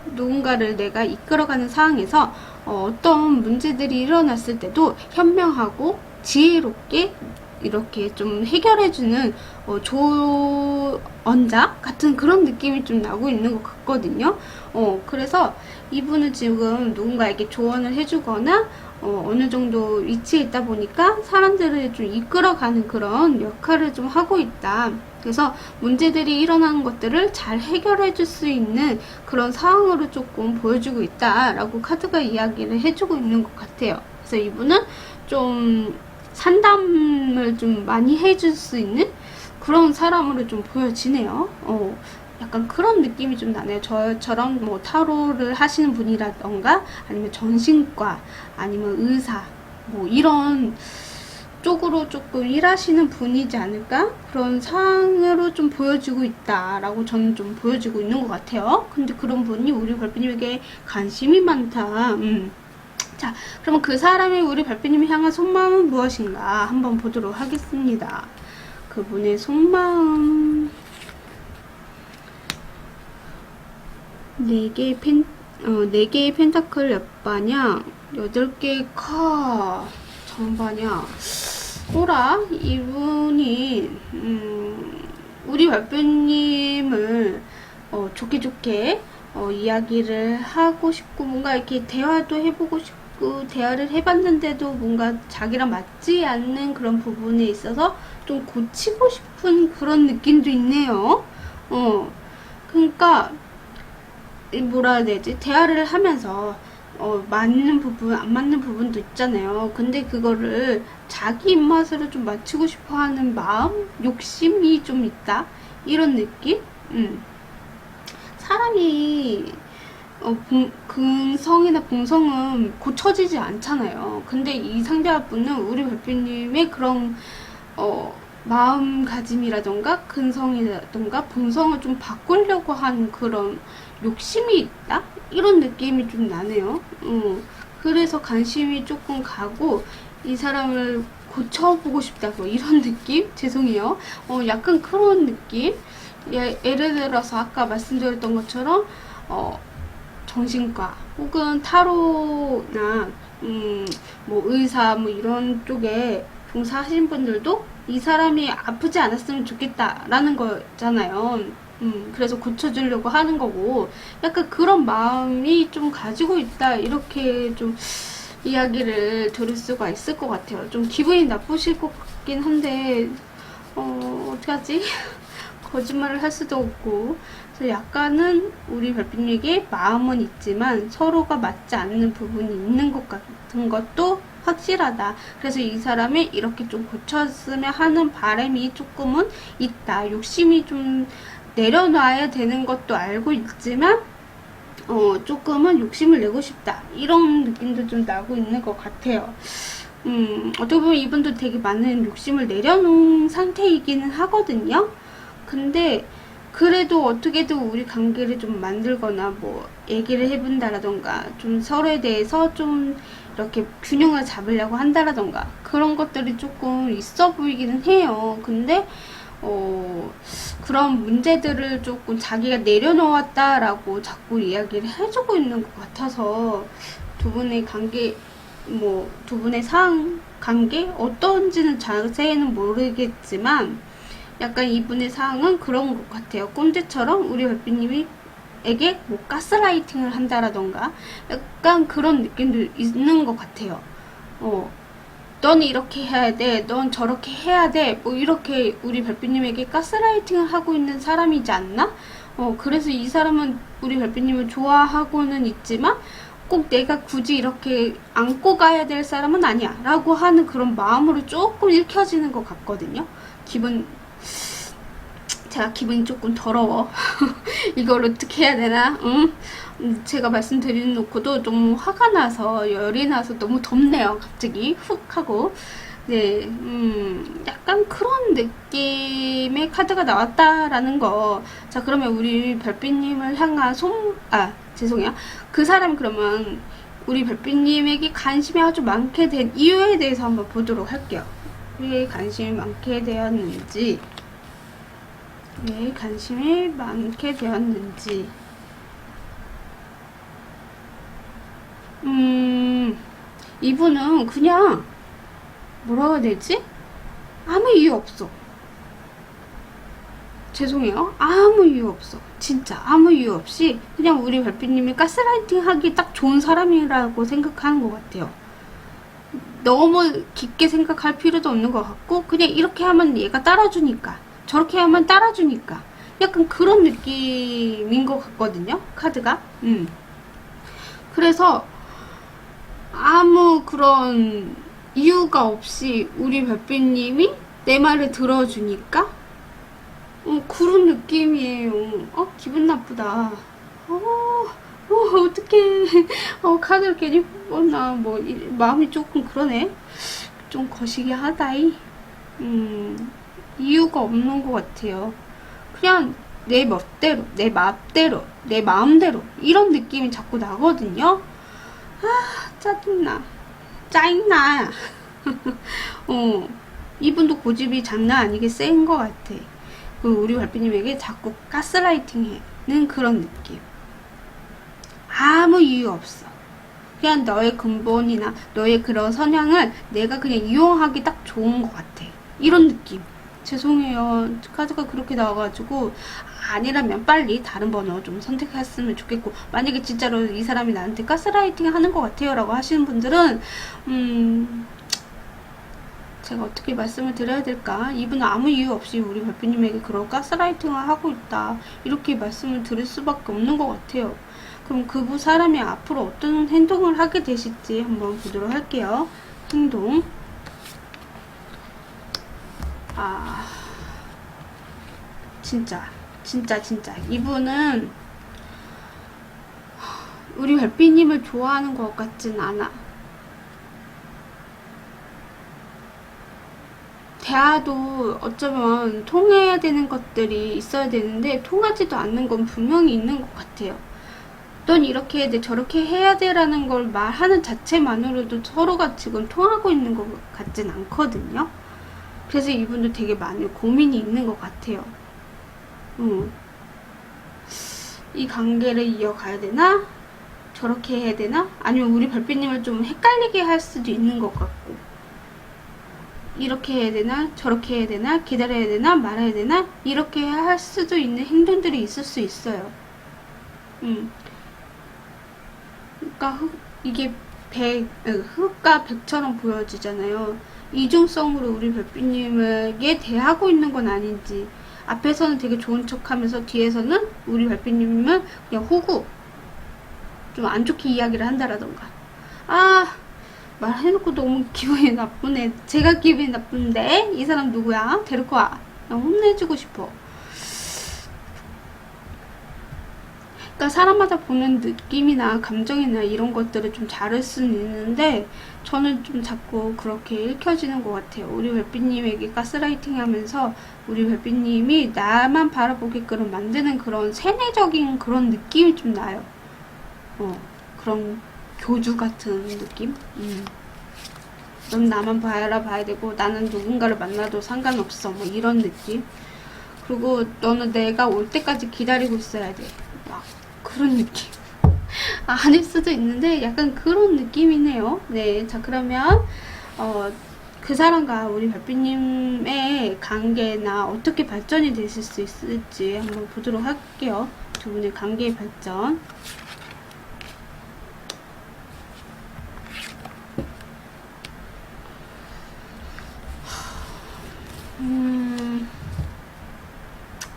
A: 누군가를 내가 이끌어가는 상황에서 어떤 문제들이 일어났을 때도 현명하고 지혜롭게 이렇게 좀 해결해주는 조언자 같은 그런 느낌이 좀 나고 있는 것 같거든요. 그래서 이분은 지금 누군가에게 조언을 해주거나 어느 정도 위치에 있다 보니까 사람들을 좀 이끌어가는 그런 역할을 좀 하고 있다. 그래서 문제들이 일어나는 것들을 잘 해결해 줄 수 있는 그런 상황으로 조금 보여주고 있다라고 카드가 이야기를 해주고 있는 것 같아요. 그래서 이분은 좀 상담을 좀 많이 해줄 수 있는 그런 사람으로 좀 보여지네요. 약간 그런 느낌이 좀 나네요. 저처럼 뭐 타로를 하시는 분이라던가 아니면 정신과 아니면 의사 뭐 이런 쪽으로 조금 일하시는 분이지 않을까? 그런 상황으로 좀 보여지고 있다라고 저는 좀 보여지고 있는 것 같아요. 근데 그런 분이 우리 별빛님에게 관심이 많다. 자, 그러면 그 사람이 우리 별빛님이 향한 속마음은 무엇인가 한번 보도록 하겠습니다. 그분의 속마음. 4개의 펜타클 옆반향, 8개의 컵 정반향. 뭐라? 이분이 우리 별빛님을 좋게 이야기를 하고 싶고, 뭔가 이렇게 대화도 해보고 싶고, 대화를 해봤는데도 뭔가 자기랑 맞지 않는 그런 부분에 있어서 좀 고치고 싶은 그런 느낌도 있네요. 그러니까 뭐라 해야 되지? 대화를 하면서 맞는 부분, 안 맞는 부분도 있잖아요. 근데 그거를 자기 입맛으로 좀 맞추고 싶어 하는 마음, 욕심이 좀 있다. 이런 느낌? 사람이 근성이나 봉성은 고쳐지지 않잖아요. 근데 이 상대분은 우리 별빛님의 그런 마음가짐이라던가 근성이라던가 본성을 좀 바꾸려고 하는 그런 욕심이 있다? 이런 느낌이 좀 나네요. 그래서 관심이 조금 가고 이 사람을 고쳐보고 싶다고 이런 느낌? 죄송해요. 약간 그런 느낌? 예를 들어서 아까 말씀드렸던 것처럼 정신과 혹은 타로나 뭐 의사 뭐 이런 쪽에 종사하시는 분들도 이 사람이 아프지 않았으면 좋겠다라는 거잖아요. 그래서 고쳐주려고 하는 거고, 약간 그런 마음이 좀 가지고 있다, 이렇게 좀 이야기를 들을 수가 있을 것 같아요. 좀 기분이 나쁘실 것 같긴 한데, 어떡하지? 거짓말을 할 수도 없고. 그래서 약간은 우리 별빛님에게 마음은 있지만 서로가 맞지 않는 부분이 있는 것 같은 것도 확실하다. 그래서 이 사람이 이렇게 좀 고쳤으면 하는 바람이 조금은 있다. 욕심이 좀 내려놔야 되는 것도 알고 있지만 조금은 욕심을 내고 싶다, 이런 느낌도 좀 나고 있는 것 같아요. 어떻게 보면 이분도 되게 많은 욕심을 내려놓은 상태이기는 하거든요. 근데 그래도 어떻게든 우리 관계를 좀 만들거나 뭐 얘기를 해본다라던가 좀 서로에 대해서 좀 이렇게 균형을 잡으려고 한다라던가 그런 것들이 조금 있어 보이기는 해요. 근데 그런 문제들을 조금 자기가 내려놓았다라고 자꾸 이야기를 해주고 있는 것 같아서, 두 분의 관계, 뭐, 두 분의 관계? 어떤지는 자세히는 모르겠지만, 약간 이분의 상황은 그런 것 같아요. 꼰대처럼 우리 별빛님에게 뭐 가스라이팅을 한다라던가, 약간 그런 느낌도 있는 것 같아요. 넌 이렇게 해야 돼, 넌 저렇게 해야 돼, 뭐 이렇게 우리 별빛님에게 가스라이팅을 하고 있는 사람이지 않나? 그래서 이 사람은 우리 별빛님을 좋아하고는 있지만 꼭 내가 굳이 이렇게 안고 가야 될 사람은 아니야 라고 하는 그런 마음으로 조금 읽혀지는 것 같거든요. 제가 기분이 조금 더러워. 이걸 어떻게 해야 되나? 제가 말씀드리는 놓고도 좀 화가 나서, 열이 나서 너무 덥네요. 갑자기 훅 하고. 네, 약간 그런 느낌의 카드가 나왔다라는 거. 자, 그러면 우리 별빛님을 향한 죄송해요. 그 사람이 그러면 우리 별빛님에게 관심이 아주 많게 된 이유에 대해서 한번 보도록 할게요. 왜 관심이 많게 되었는지. 왜 관심이 많게 되었는지. 이분은 그냥 뭐라고 해야 되지? 아무 이유 없어. 죄송해요. 아무 이유 없어. 진짜 아무 이유 없이 그냥 우리 별빛님이 가스라이팅 하기 딱 좋은 사람이라고 생각하는 것 같아요. 너무 깊게 생각할 필요도 없는 것 같고, 그냥 이렇게 하면 얘가 따라주니까, 저렇게 하면 따라주니까, 약간 그런 느낌인 것 같거든요, 카드가. 그래서 아무 그런 이유가 없이 우리 별빛님이 내 말을 들어주니까 그런 느낌이에요. 기분 나쁘다. 어떡해. 카드를 괜히 뽑았나. 마음이 조금 그러네. 좀 거시기 하다이. 이유가 없는 것 같아요. 그냥 내 멋대로, 내 맘대로, 내 마음대로, 이런 느낌이 자꾸 나거든요. 짜증나. 짜증나. 이분도 고집이 장난 아니게 센 것 같아. 우리 별빛님에게 자꾸 가스라이팅하는 그런 느낌. 아무 이유 없어. 그냥 너의 근본이나 너의 그런 성향을 내가 그냥 이용하기 딱 좋은 것 같아. 이런 느낌. 죄송해요. 카드가 그렇게 나와가지고, 아니라면 빨리 다른 번호 좀 선택했으면 좋겠고, 만약에 진짜로 이 사람이 나한테 가스라이팅 하는 것 같아요 라고 하시는 분들은 제가 어떻게 말씀을 드려야 될까? 이분은 아무 이유 없이 우리 별빛님에게 그런 가스라이팅을 하고 있다, 이렇게 말씀을 드릴 수밖에 없는 것 같아요. 그럼 그 사람이 앞으로 어떤 행동을 하게 되실지 한번 보도록 할게요. 행동. 진짜 이분은 우리 별빛님을 좋아하는 것 같진 않아. 대화도 어쩌면 통해야 되는 것들이 있어야 되는데 통하지도 않는 건 분명히 있는 것 같아요. 넌 이렇게 해야 돼, 저렇게 해야 돼 라는 걸 말하는 자체만으로도 서로가 지금 통하고 있는 것 같진 않거든요. 그래서 이분도 되게 많은 고민이 있는 것 같아요. 이 관계를 이어가야 되나? 저렇게 해야 되나? 아니면 우리 별빛님을 좀 헷갈리게 할 수도 있는 것 같고, 이렇게 해야 되나? 저렇게 해야 되나? 기다려야 되나? 말아야 되나? 이렇게 할 수도 있는 행동들이 있을 수 있어요. 그러니까 이게 흑과 백처럼 보여지잖아요. 이중성으로 우리 별빛님에게 대하고 있는 건 아닌지, 앞에서는 되게 좋은 척 하면서 뒤에서는 우리 별빛님은 그냥 호구, 좀 안 좋게 이야기를 한다라던가. 말해놓고 너무 기분이 나쁘네. 제가 기분이 나쁜데? 이 사람 누구야? 데리고 와. 나 혼내주고 싶어. 그러니까 사람마다 보는 느낌이나 감정이나 이런 것들을 좀 다를 수는 있는데, 저는 좀 자꾸 그렇게 읽혀지는 것 같아요. 우리 별빛님에게 가스라이팅 하면서 우리 별빛님이 나만 바라보게끔 만드는 그런 세뇌적인 그런 느낌이 좀 나요. 그런 교주 같은 느낌? 넌 나만 바라봐야 되고 나는 누군가를 만나도 상관없어, 뭐 이런 느낌. 그리고 너는 내가 올 때까지 기다리고 있어야 돼, 막 그런 느낌. 아닐 수도 있는데 약간 그런 느낌이네요. 네, 자 그러면 그 사람과 우리 별빛님의 관계나 어떻게 발전이 되실 수 있을지 한번 보도록 할게요. 두 분의 관계의 발전.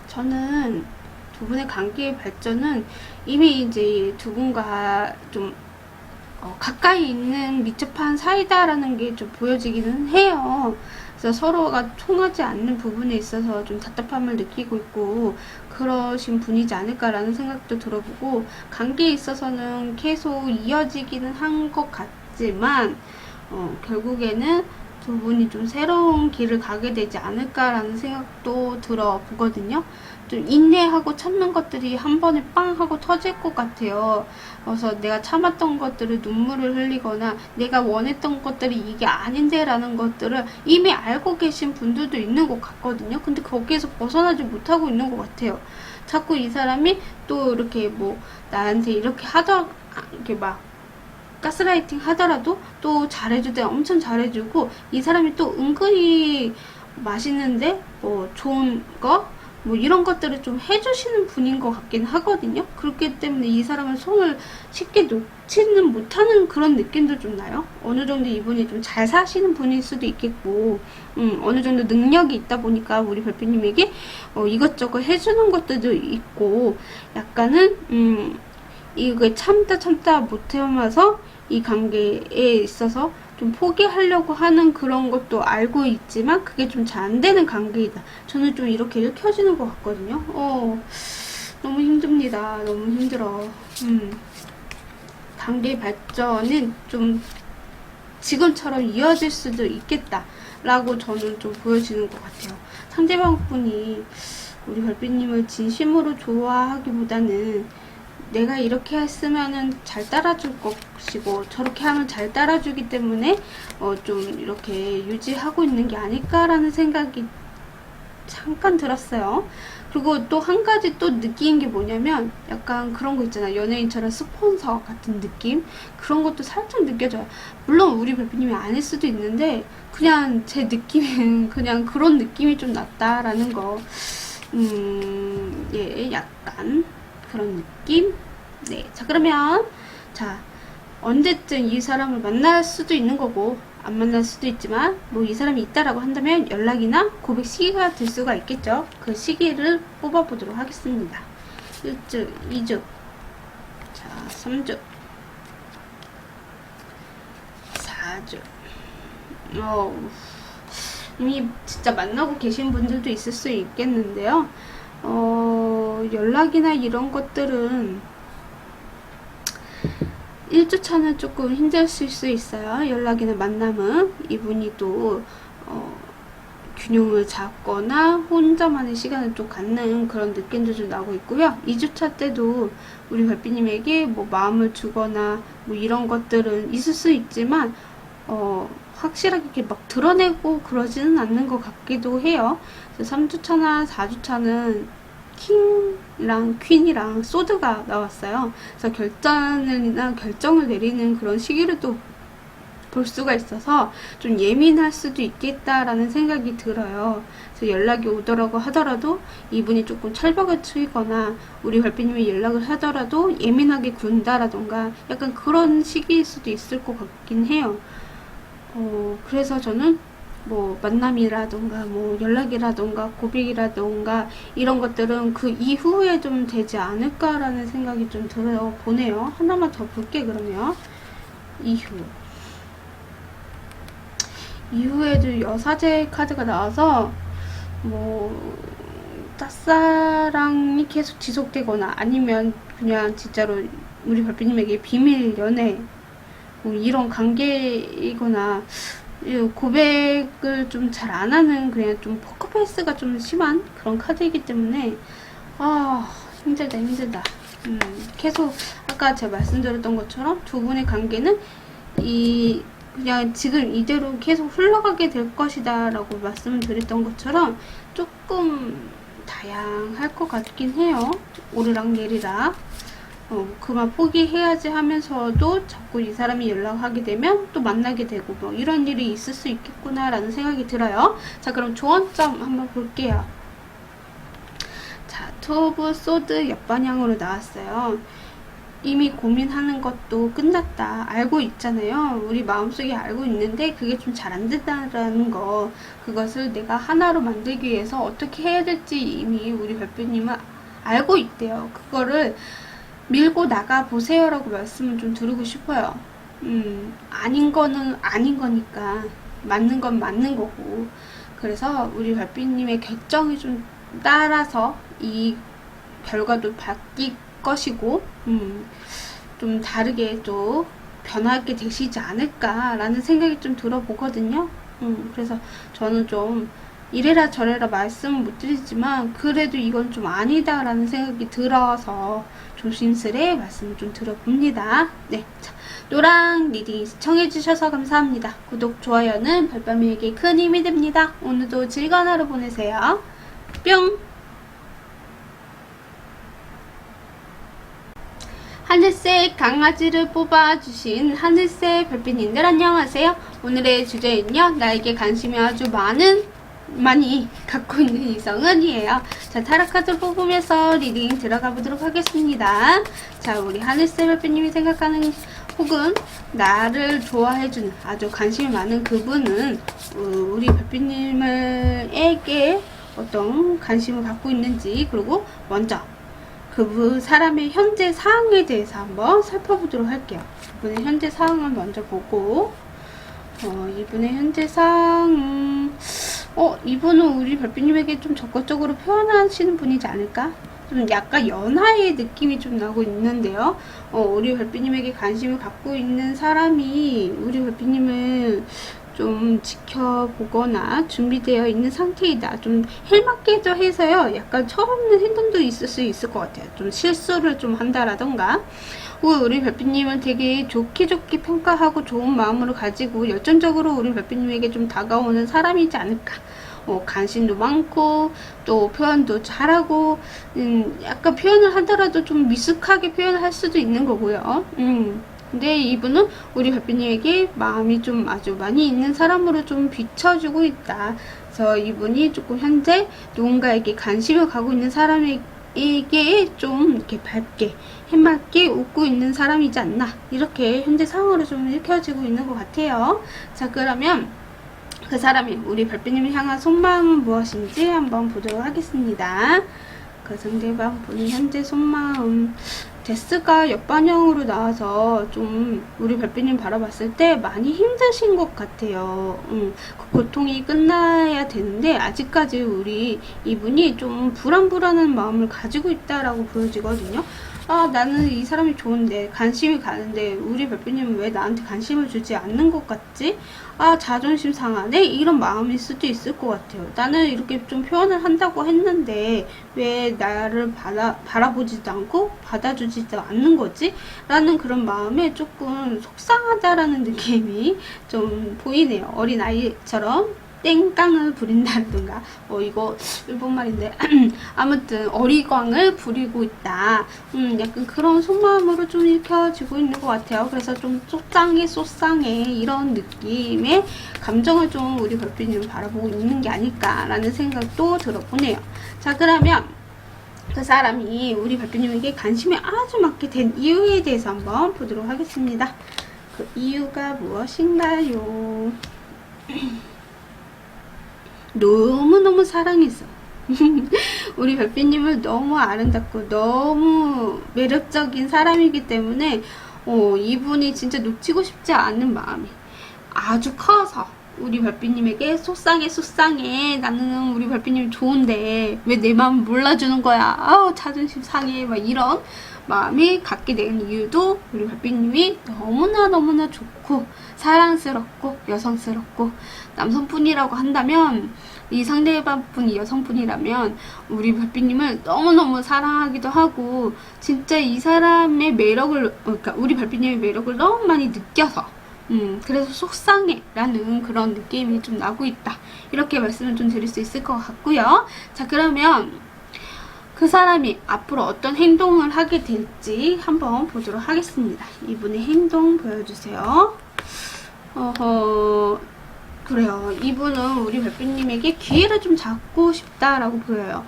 A: 저는 두 분의 관계의 발전은 이미 이제 두 분과 좀 가까이 있는 밀접한 사이다라는 게 좀 보여지기는 해요. 그래서 서로가 통하지 않는 부분에 있어서 좀 답답함을 느끼고 있고 그러신 분이지 않을까라는 생각도 들어보고, 관계에 있어서는 계속 이어지기는 한 것 같지만 결국에는 두 분이 좀 새로운 길을 가게 되지 않을까라는 생각도 들어보거든요. 좀 인내하고 참는 것들이 한 번에 빵 하고 터질 것 같아요. 그래서 내가 참았던 것들을 눈물을 흘리거나 내가 원했던 것들이 이게 아닌데 라는 것들을 이미 알고 계신 분들도 있는 것 같거든요. 근데 거기에서 벗어나지 못하고 있는 것 같아요. 자꾸 이 사람이 또 이렇게 뭐 나한테 이렇게 이렇게 막 가스라이팅 하더라도 또 잘해줄 때 엄청 잘해주고, 이 사람이 또 은근히 맛있는데 뭐 좋은 거 뭐 이런 것들을 좀 해주시는 분인 것 같긴 하거든요. 그렇기 때문에 이 사람은 손을 쉽게 놓지는 못하는 그런 느낌도 좀 나요. 어느 정도 이분이 좀 잘 사시는 분일 수도 있겠고, 어느 정도 능력이 있다 보니까 우리 별빛님에게 이것저것 해주는 것들도 있고, 약간은 이거 참다 못 해마서 이 관계에 있어서 좀 포기하려고 하는 그런 것도 알고 있지만 그게 좀 잘 안 되는 관계이다. 저는 좀 이렇게 읽혀지는 것 같거든요. 너무 힘듭니다. 너무 힘들어. 관계 발전은 좀 지금처럼 이어질 수도 있겠다 라고 저는 좀 보여지는 것 같아요. 상대방 분이 우리 별빛님을 진심으로 좋아하기보다는 내가 이렇게 했으면은 잘 따라줄 것이고 저렇게 하면 잘 따라주기 때문에 좀 이렇게 유지하고 있는 게 아닐까라는 생각이 잠깐 들었어요. 그리고 또 한 가지 또 느낀 게 뭐냐면 약간 그런 거 있잖아요. 연예인처럼 스폰서 같은 느낌? 그런 것도 살짝 느껴져요. 물론 우리 별빛님이 아닐 수도 있는데 그냥 제 느낌은 그냥 그런 느낌이 좀 났다라는 거. 예, 약간 그런 느낌? 네. 자, 그러면, 자, 언제든 이 사람을 만날 수도 있는 거고, 안 만날 수도 있지만, 뭐 이 사람이 있다라고 한다면 연락이나 고백 시기가 될 수가 있겠죠. 그 시기를 뽑아보도록 하겠습니다. 1주, 2주, 자, 3주, 4주. 이미 진짜 만나고 계신 분들도 있을 수 있겠는데요. 연락이나 이런 것들은 1주차는 조금 힘드실 수 있어요. 연락이나 만남은 이분이 또 균형을 잡거나 혼자만의 시간을 또 갖는 그런 느낌도 좀 나고 있고요. 2주차 때도 우리 별빛님에게 뭐 마음을 주거나 뭐 이런 것들은 있을 수 있지만 확실하게 이렇게 막 드러내고 그러지는 않는 것 같기도 해요. 3주차나 4주차는 킹이랑 퀸이랑 소드가 나왔어요. 그래서 결정을 내리는 그런 시기를 또 볼 수가 있어서 좀 예민할 수도 있겠다라는 생각이 들어요. 그래서 연락이 오더라고 하더라도 이분이 조금 철벽을 트이거나 우리 별빛님이 연락을 하더라도 예민하게 군다라던가 약간 그런 시기일 수도 있을 것 같긴 해요. 그래서 저는 뭐 만남이라던가 뭐 연락이라던가 고백이라던가 이런 것들은 그 이후에 좀 되지 않을까라는 생각이 좀 들어 보네요. 하나만 더 볼게. 그러면 이후에도 여사제 카드가 나와서 뭐 짝사랑이 계속 지속되거나 아니면 그냥 진짜로 우리 별빛님에게 비밀 연애 뭐 이런 관계이거나 고백을 좀 잘 안 하는 그냥 좀 포커페이스가 좀 심한 그런 카드이기 때문에 힘들다. 계속 아까 제가 말씀드렸던 것처럼 두 분의 관계는 그냥 지금 이대로 계속 흘러가게 될 것이다 라고 말씀을 드렸던 것처럼 조금 다양할 것 같긴 해요. 오르락내리락 그만 포기해야지 하면서도 자꾸 이 사람이 연락하게 되면 또 만나게 되고 뭐 이런 일이 있을 수 있겠구나 라는 생각이 들어요. 자, 그럼 조언점 한번 볼게요. 자, 투 오브 소드 옆방향으로 나왔어요. 이미 고민하는 것도 끝났다. 알고 있잖아요. 우리 마음속에 알고 있는데 그게 좀 잘 안 된다라는 거. 그것을 내가 하나로 만들기 위해서 어떻게 해야 될지 이미 우리 별빛님은 알고 있대요. 그거를 밀고 나가 보세요 라고 말씀을 좀 드리고 싶어요. 아닌 거는 아닌 거니까 맞는 건 맞는 거고. 그래서 우리 별빛님의 결정이 좀 따라서 이 결과도 바뀔 것이고 좀 다르게 또 변하게 되시지 않을까라는 생각이 좀 들어보거든요. 그래서 저는 좀 이래라 저래라 말씀은 못 드리지만 그래도 이건 좀 아니다라는 생각이 들어서 조심스레 말씀을 좀 들어봅니다. 네, 자, 노랑 리딩 시청해주셔서 감사합니다. 구독, 좋아요는 별밤이에게 큰 힘이 됩니다. 오늘도 즐거운 하루 보내세요. 뿅! 하늘색 강아지를 뽑아주신 하늘색 별빛님들 안녕하세요. 오늘의 주제는요, 나에게 관심이 아주 많이 갖고 있는 이성은이에요. 자, 타로 카드 뽑으면서 리딩 들어가 보도록 하겠습니다. 자, 우리 하늘색 별빛님이 생각하는 혹은 나를 좋아해주는 아주 관심이 많은 그분은 우리 별빛님에게 어떤 관심을 갖고 있는지, 그리고 먼저 그 사람의 현재 상황에 대해서 한번 살펴보도록 할게요. 이분의 현재 상황을 먼저 보고 이분의 현재 상황 이분은 우리 별빛님에게 좀 적극적으로 표현하시는 분이지 않을까? 좀 약간 연하의 느낌이 좀 나고 있는데요. 우리 별빛님에게 관심을 갖고 있는 사람이 우리 별빛님을 좀 지켜보거나 준비되어 있는 상태이다. 좀 헬맞게도 해서요. 약간 철없는 행동도 있을 수 있을 것 같아요. 좀 실수를 좀 한다라던가. 우리 별빛님은 되게 좋게 평가하고 좋은 마음으로 가지고 열정적으로 우리 별빛님에게 좀 다가오는 사람이지 않을까. 관심도 많고 또 표현도 잘하고 약간 표현을 하더라도 좀 미숙하게 표현을 할 수도 있는 거고요. 근데 이분은 우리 별빛님에게 마음이 좀 아주 많이 있는 사람으로 좀 비춰주고 있다. 그래서 이분이 조금 현재 누군가에게 관심을 갖고 있는 사람에게 좀 이렇게 밝게 해맑게 웃고 있는 사람이지 않나, 이렇게 현재 상황으로 좀 읽혀지고 있는 것 같아요. 자, 그러면 그 사람이 우리 별빛님을 향한 속마음은 무엇인지 한번 보도록 하겠습니다. 그 상대방 분의 현재 속마음. 데스가 옆방향으로 나와서 좀 우리 별빛님 바라봤을 때 많이 힘드신 것 같아요. 그 고통이 끝나야 되는데 아직까지 우리 이분이 좀 불안한 마음을 가지고 있다라고 보여지거든요. 나는 이 사람이 좋은데 관심이 가는데 우리 별빛님은 왜 나한테 관심을 주지 않는 것 같지? 자존심 상하네? 이런 마음일 수도 있을 것 같아요. 나는 이렇게 좀 표현을 한다고 했는데 왜 나를 바라보지도 않고 받아주지도 않는 거지? 라는 그런 마음에 조금 속상하다라는 느낌이 좀 보이네요. 어린아이처럼 땡깡을 부린다든가 이거 일본말인데 아무튼 어리광을 부리고 있다. 약간 그런 속마음으로 좀 읽혀지고 있는 것 같아요. 그래서 좀 쏘쌍해 이런 느낌의 감정을 좀 우리 별빛님은 바라보고 있는 게 아닐까라는 생각도 들어보네요. 자, 그러면 그 사람이 우리 별빛님에게 관심이 아주 많게 된 이유에 대해서 한번 보도록 하겠습니다. 그 이유가 무엇인가요? 너무너무 사랑해서 우리 별빛님을 너무 아름답고 너무 매력적인 사람이기 때문에 이분이 진짜 놓치고 싶지 않은 마음이 아주 커서 우리 별빛님에게 속상해 나는 우리 별빛님이 좋은데 왜 내 마음 몰라주는 거야, 아우 자존심 상해, 막 이런 마음이 갖게 된 이유도 우리 별빛님이 너무나 좋고 사랑스럽고 여성스럽고, 남성분이라고 한다면 이 상대방분이 여성분이라면 우리 별빛님을 너무너무 사랑하기도 하고 진짜 이 사람의 매력을, 그러니까 우리 별빛님의 매력을 너무 많이 느껴서 그래서 속상해 라는 그런 느낌이 좀 나고 있다, 이렇게 말씀을 좀 드릴 수 있을 것 같고요. 자, 그러면 그 사람이 앞으로 어떤 행동을 하게 될지 한번 보도록 하겠습니다. 이분의 행동 보여주세요. 그래요. 이분은 우리 별빛님에게 기회를 좀 잡고 싶다라고 보여요.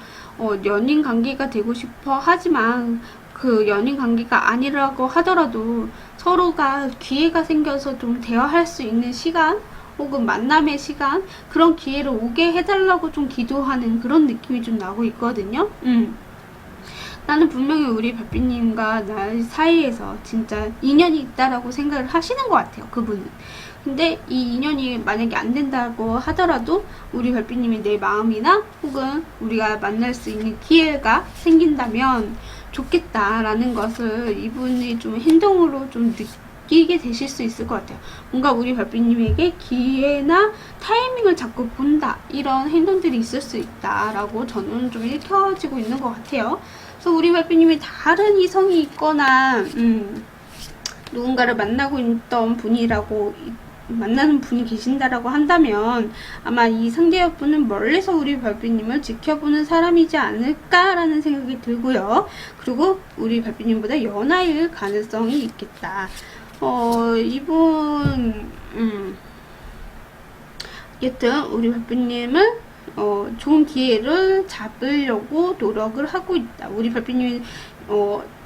A: 연인 관계가 되고 싶어 하지만 그 연인 관계가 아니라고 하더라도 서로가 기회가 생겨서 좀 대화할 수 있는 시간 혹은 만남의 시간, 그런 기회를 오게 해달라고 좀 기도하는 그런 느낌이 좀 나고 있거든요. 나는 분명히 우리 별빛님과 나 사이에서 진짜 인연이 있다라고 생각을 하시는 것 같아요, 그분은. 근데 이 인연이 만약에 안 된다고 하더라도 우리 별빛님이 내 마음이나 혹은 우리가 만날 수 있는 기회가 생긴다면 좋겠다라는 것을 이분이 좀 행동으로 좀 느끼게 되실 수 있을 것 같아요. 뭔가 우리 별빛님에게 기회나 타이밍을 자꾸 본다, 이런 행동들이 있을 수 있다라고 저는 좀 읽혀지고 있는 것 같아요. 그래서 우리 별빛님이 다른 이성이 있거나 누군가를 만나는 분이 계신다라고 한다면 아마 이 상대분은 멀리서 우리 별빛님을 지켜보는 사람이지 않을까라는 생각이 들고요. 그리고 우리 별빛님보다 연하일 가능성이 있겠다. 이분 어쨌든 우리 별빛님을 좋은 기회를 잡으려고 노력을 하고 있다. 우리 별빛님이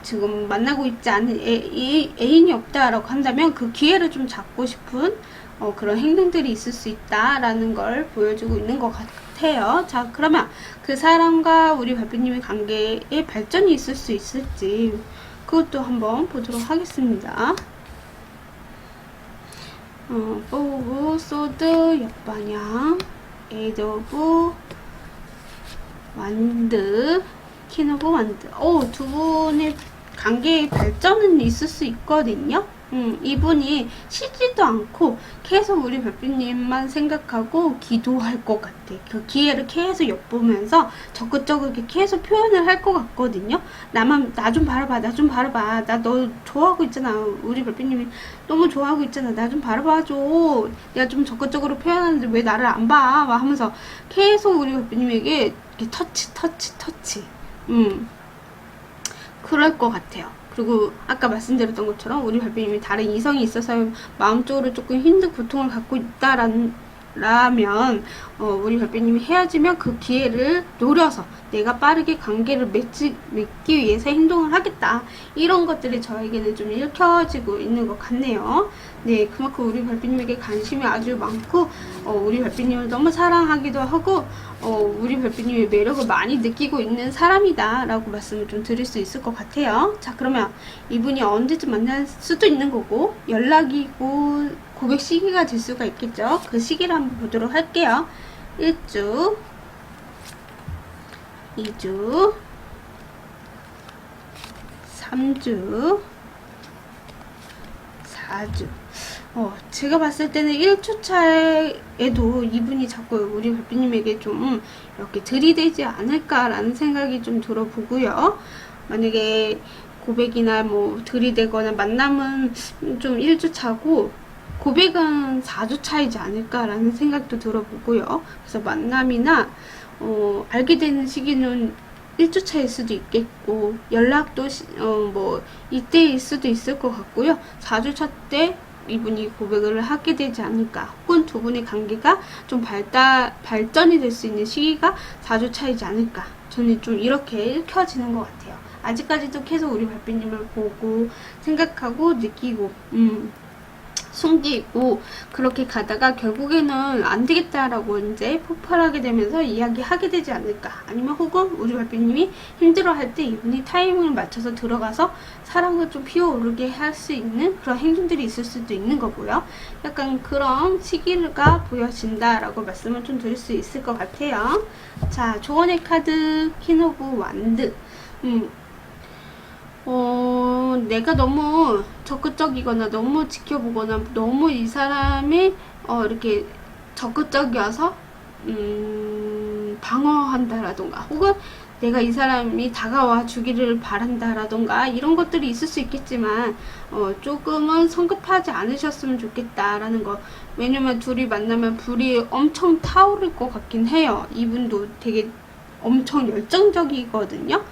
A: 지금 만나고 있지 않은 애인이 없다라고 한다면 그 기회를 좀 잡고 싶은 그런 행동들이 있을 수 있다라는 걸 보여주고 있는 것 같아요. 자, 그러면 그 사람과 우리 별빛님의 관계에 발전이 있을 수 있을지 그것도 한번 보도록 하겠습니다. 포우 소드 옆방향 에이드 오브 완드 퀸 오브 완드. 두 분의 관계의 발전은 있을 수 있거든요. 이분이 쉬지도 않고 계속 우리 별빛님만 생각하고 기도할 것 같아. 그 기회를 계속 엿보면서 적극적으로 계속 표현을 할 것 같거든요. 나 좀 바라봐, 나 좀 바라봐, 나 너 좋아하고 있잖아, 우리 별빛님이 너무 좋아하고 있잖아, 나 좀 바라봐줘, 내가 좀 적극적으로 표현하는데 왜 나를 안 봐, 막 하면서 계속 우리 별빛님에게 이렇게 터치 그럴 것 같아요. 그리고 아까 말씀드렸던 것처럼 우리 별빛님이 다른 이성이 있어서 마음적으로 조금 힘든 고통을 갖고 있다라면 우리 별빛님이 헤어지면 그 기회를 노려서 내가 빠르게 관계를 맺기 위해서 행동을 하겠다, 이런 것들이 저에게는 좀 읽혀지고 있는 것 같네요. 네, 그만큼 우리 별빛님에게 관심이 아주 많고 우리 별빛님을 너무 사랑하기도 하고 우리 별빛님의 매력을 많이 느끼고 있는 사람이다 라고 말씀을 좀 드릴 수 있을 것 같아요. 자, 그러면 이분이 언제쯤 만날 수도 있는 거고 연락이고 고백 시기가 될 수가 있겠죠. 그 시기를 한번 보도록 할게요. 1주 2주 3주 4주. 제가 봤을 때는 1초차에도 이분이 자꾸 우리 별빛님에게 좀 이렇게 들이대지 않을까라는 생각이 좀 들어보고요. 만약에 고백이나 뭐 들이대거나 만남은 좀 1주차고 고백은 4주 차이지 않을까라는 생각도 들어보고요. 그래서 만남이나 알게 되는 시기는 1주 차일 수도 있겠고, 연락도 뭐 이때일 수도 있을 것 같고요. 4주 차 때 이분이 고백을 하게 되지 않을까, 혹은 두 분의 관계가 좀 발전이 될 수 있는 시기가 4주 차이지 않을까, 저는 좀 이렇게 읽혀지는 것 같아요. 아직까지도 계속 우리 발비님을 보고 생각하고 느끼고 숨기고 그렇게 가다가 결국에는 안 되겠다라고 이제 폭발하게 되면서 이야기하게 되지 않을까, 아니면 혹은 우리 발비님이 힘들어할 때 이분이 타이밍을 맞춰서 들어가서 사랑을 좀 피어오르게 할 수 있는 그런 행동들이 있을 수도 있는 거고요. 약간 그런 시기가 보여진다라고 말씀을 좀 드릴 수 있을 것 같아요. 자, 조언의 카드 퀸 오브 완드. 내가 너무 적극적이거나 너무 지켜보거나 너무 이 사람이 이렇게 적극적이어서 방어한다라던가, 혹은 내가 이 사람이 다가와 주기를 바란다라던가 이런 것들이 있을 수 있겠지만 조금은 성급하지 않으셨으면 좋겠다라는 거. 왜냐면 둘이 만나면 불이 엄청 타오를 것 같긴 해요. 이분도 되게 엄청 열정적이거든요.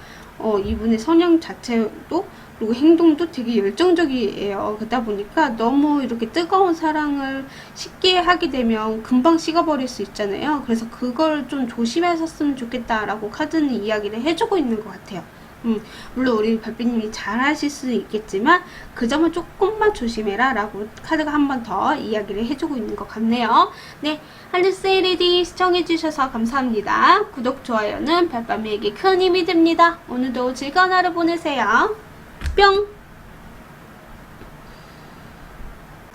A: 이분의 성향 자체도, 그리고 행동도 되게 열정적이에요. 그러다 보니까 너무 이렇게 뜨거운 사랑을 쉽게 하게 되면 금방 식어버릴 수 있잖아요. 그래서 그걸 좀 조심하셨으면 좋겠다라고 카드는 이야기를 해주고 있는 것 같아요. 물론 우리 발비님이 잘 하실 수는 있겠지만 그 점은 조금만 조심해라 라고 카드가 한 번 더 이야기를 해주고 있는 것 같네요. 네, 할리세이레디 시청해주셔서 감사합니다. 구독, 좋아요는 발밤이에게 큰 힘이 됩니다. 오늘도 즐거운 하루 보내세요. 뿅!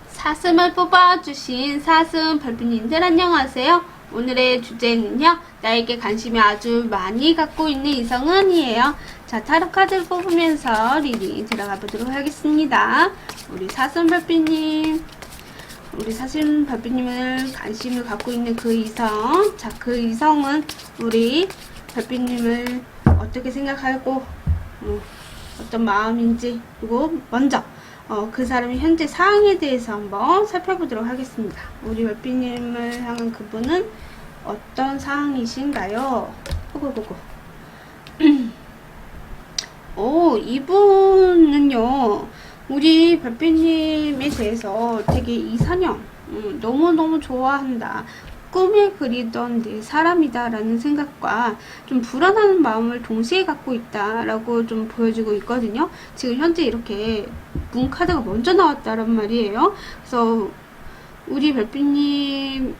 A: 사슴을 뽑아주신 사슴 발비님들 안녕하세요. 오늘의 주제는요, 나에게 관심이 아주 많이 갖고 있는 이성은이에요. 자, 타로 카드를 뽑으면서 리딩 들어가 보도록 하겠습니다. 우리 사슴 발비님, 우리 사슴 발비님을 관심을 갖고 있는 그 이성. 자, 그 이성은 우리 발비님을 어떻게 생각하고 어떤 마음인지, 그리고 먼저 그 사람의 현재 상황에 대해서 한번 살펴보도록 하겠습니다. 우리 월비님을 향한 그분은 어떤 상황이신가요? 고고고고. 이분은요, 우리 별빛님에 대해서 되게 이상형, 너무너무 좋아한다, 꿈에 그리던 내 사람이다 라는 생각과 좀 불안한 마음을 동시에 갖고 있다 라고 좀 보여지고 있거든요. 지금 현재 이렇게 문 카드가 먼저 나왔다란 말이에요. 그래서 우리 별빛님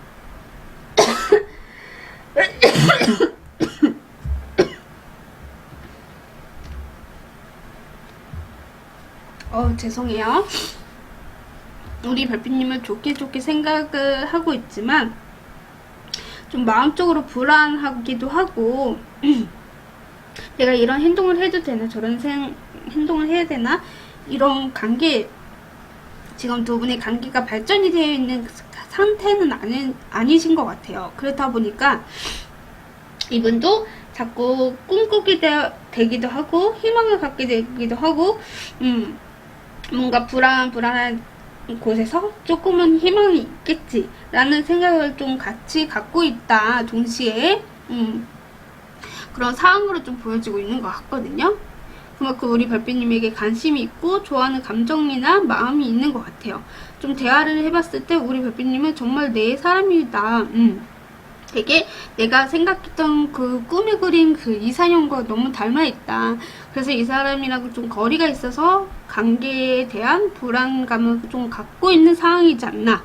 A: 죄송해요. 우리 별빛님을 좋게 생각을 하고 있지만 좀 마음적으로 불안하기도 하고 내가 이런 행동을 해도 되나, 저런 행동을 해야 되나, 이런 관계, 지금 두 분의 관계가 발전이 되어 있는 상태는 아니신 것 같아요. 그렇다 보니까 이분도 자꾸 꿈꾸게 되기도 하고 희망을 갖게 되기도 하고 뭔가 불안한 곳에서 조금은 희망이 있겠지 라는 생각을 좀 같이 갖고 있다, 동시에 그런 상황으로 좀 보여지고 있는 것 같거든요. 그만큼 우리 별빛님에게 관심이 있고 좋아하는 감정이나 마음이 있는 것 같아요. 좀 대화를 해봤을 때 우리 별빛님은 정말 내 사람이다, 되게 내가 생각했던 그 꿈에 그린 그 이상형과 너무 닮아있다. 그래서 이 사람이랑 좀 거리가 있어서 관계에 대한 불안감을 좀 갖고 있는 상황이지 않나.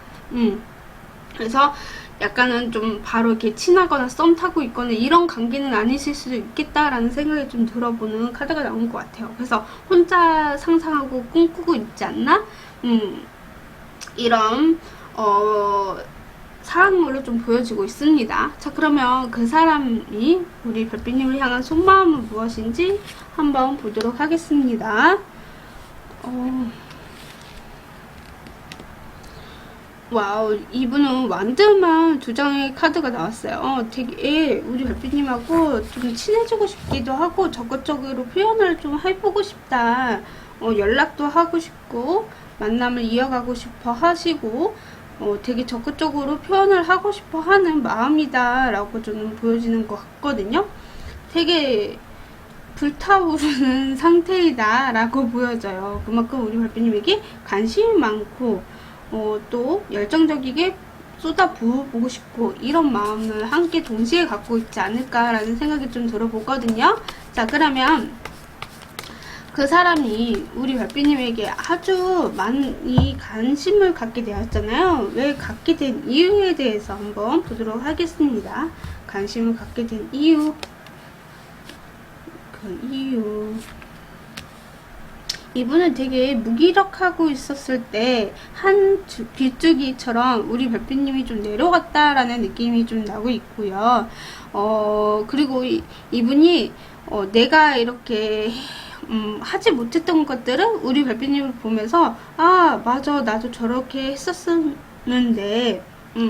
A: 그래서 약간은 좀 바로 이렇게 친하거나 썸 타고 있거나 이런 관계는 아니실 수도 있겠다라는 생각이 좀 들어보는 카드가 나온 것 같아요. 그래서 혼자 상상하고 꿈꾸고 있지 않나? 이런 상황으로 좀 보여지고 있습니다. 자, 그러면 그 사람이 우리 별빛님을 향한 속마음은 무엇인지 한번 보도록 하겠습니다. 와우, 이분은 완드만 두 장의 카드가 나왔어요. 되게 우리 별빛님하고 좀 친해지고 싶기도 하고 적극적으로 표현을 좀 해보고 싶다. 연락도 하고 싶고 만남을 이어가고 싶어 하시고 되게 적극적으로 표현을 하고 싶어 하는 마음이다 라고 저는 보여지는 것 같거든요. 되게 불타오르는 상태이다 라고 보여져요. 그만큼 우리 별빛님에게 관심이 많고 또 열정적이게 쏟아부어보고 싶고 이런 마음을 함께 동시에 갖고 있지 않을까라는 생각이 좀 들어보거든요. 자, 그러면 그 사람이 우리 별빛님에게 아주 많이 관심을 갖게 되었잖아요. 왜 갖게 된 이유에 대해서 한번 보도록 하겠습니다. 관심을 갖게 된 이유. 그 이유. 이분은 되게 무기력하고 있었을 때 한 빗줄기처럼 우리 별빛님이 좀 내려갔다라는 느낌이 좀 나고 있고요. 그리고 이분이 내가 이렇게 하지 못했던 것들을 우리 별빛님을 보면서 아 맞아 나도 저렇게 했었는데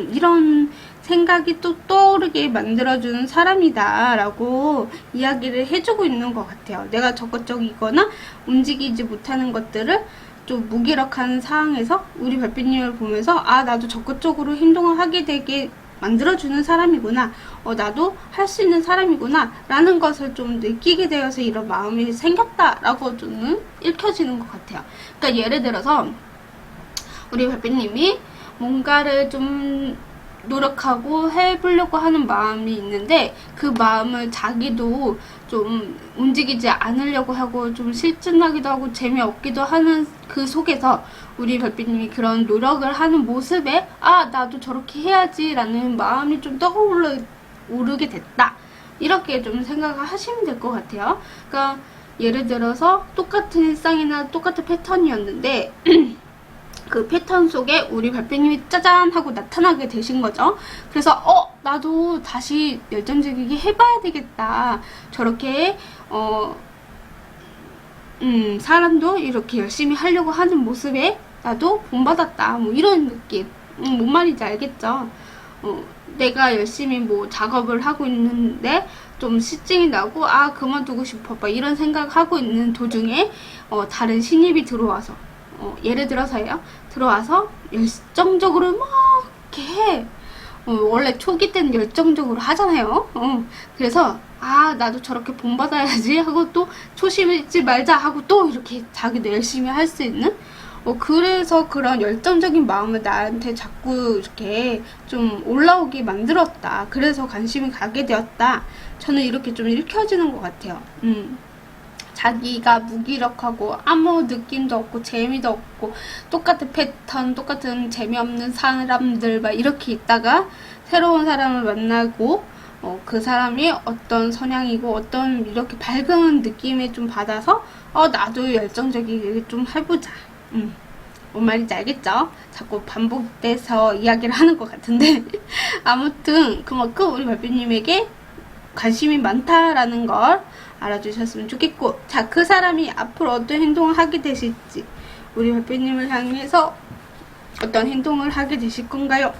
A: 이런 생각이 또 떠오르게 만들어주는 사람이다 라고 이야기를 해주고 있는 것 같아요. 내가 적극적이거나 움직이지 못하는 것들을 좀 무기력한 상황에서 우리 별빛님을 보면서 아 나도 적극적으로 행동을 하게 되게 만들어주는 사람이구나, 나도 할 수 있는 사람이구나 라는 것을 좀 느끼게 되어서 이런 마음이 생겼다 라고 저는 읽혀지는 것 같아요. 그러니까 예를 들어서 우리 별빛님이 뭔가를 좀 노력하고 해보려고 하는 마음이 있는데 그 마음을 자기도 좀 움직이지 않으려고 하고 좀 실증나기도 하고 재미없기도 하는 그 속에서 우리 별빛님이 그런 노력을 하는 모습에 아 나도 저렇게 해야지 라는 마음이 좀 떠오르게 됐다 이렇게 좀 생각을 하시면 될 것 같아요. 그러니까 예를 들어서 똑같은 일상이나 똑같은 패턴이었는데 그 패턴 속에 우리 별빛님이 짜잔 하고 나타나게 되신 거죠. 그래서 나도 다시 열정적이게 해봐야 되겠다. 저렇게 사람도 이렇게 열심히 하려고 하는 모습에 나도 본받았다. 뭐 이런 느낌. 뭔 말인지 알겠죠? 내가 열심히 뭐 작업을 하고 있는데 좀 실증이 나고 아 그만두고 싶어 막 이런 생각하고 있는 도중에 다른 신입이 들어와서 예를 들어서요. 들어와서 열정적으로 막 이렇게 해. 원래 초기 때는 열정적으로 하잖아요. 그래서 아 나도 저렇게 본받아야지 하고 또 초심잃지 말자 하고 또 이렇게 자기도 열심히 할 수 있는 그래서 그런 열정적인 마음을 나한테 자꾸 이렇게 좀 올라오게 만들었다. 그래서 관심이 가게 되었다. 저는 이렇게 좀 읽혀지는 것 같아요. 자기가 무기력하고 아무 느낌도 없고 재미도 없고 똑같은 패턴, 똑같은 재미없는 사람들 막 이렇게 있다가 새로운 사람을 만나고 그 사람이 어떤 성향이고 어떤 이렇게 밝은 느낌을 좀 받아서 나도 열정적이게 좀 해보자. 뭔 말인지 알겠죠? 자꾸 반복돼서 이야기를 하는 것 같은데 아무튼 그만큼 우리 별빛님에게 관심이 많다라는 걸 알아주셨으면 좋겠고, 자, 그 사람이 앞으로 어떤 행동을 하게 되실지, 우리 별빛님을 향해서 어떤 행동을 하게 되실 건가요?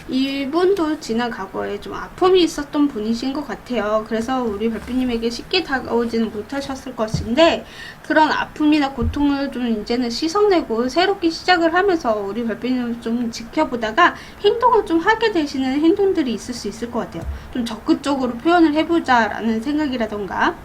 A: 이분도 지난 과거에 좀 아픔이 있었던 분이신 것 같아요. 그래서 우리 별빛님에게 쉽게 다가오지는 못하셨을 것인데 그런 아픔이나 고통을 좀 이제는 씻어내고 새롭게 시작을 하면서 우리 별빛님을 좀 지켜보다가 행동을 좀 하게 되시는 행동들이 있을 수 있을 것 같아요. 좀 적극적으로 표현을 해보자 라는 생각이라던가,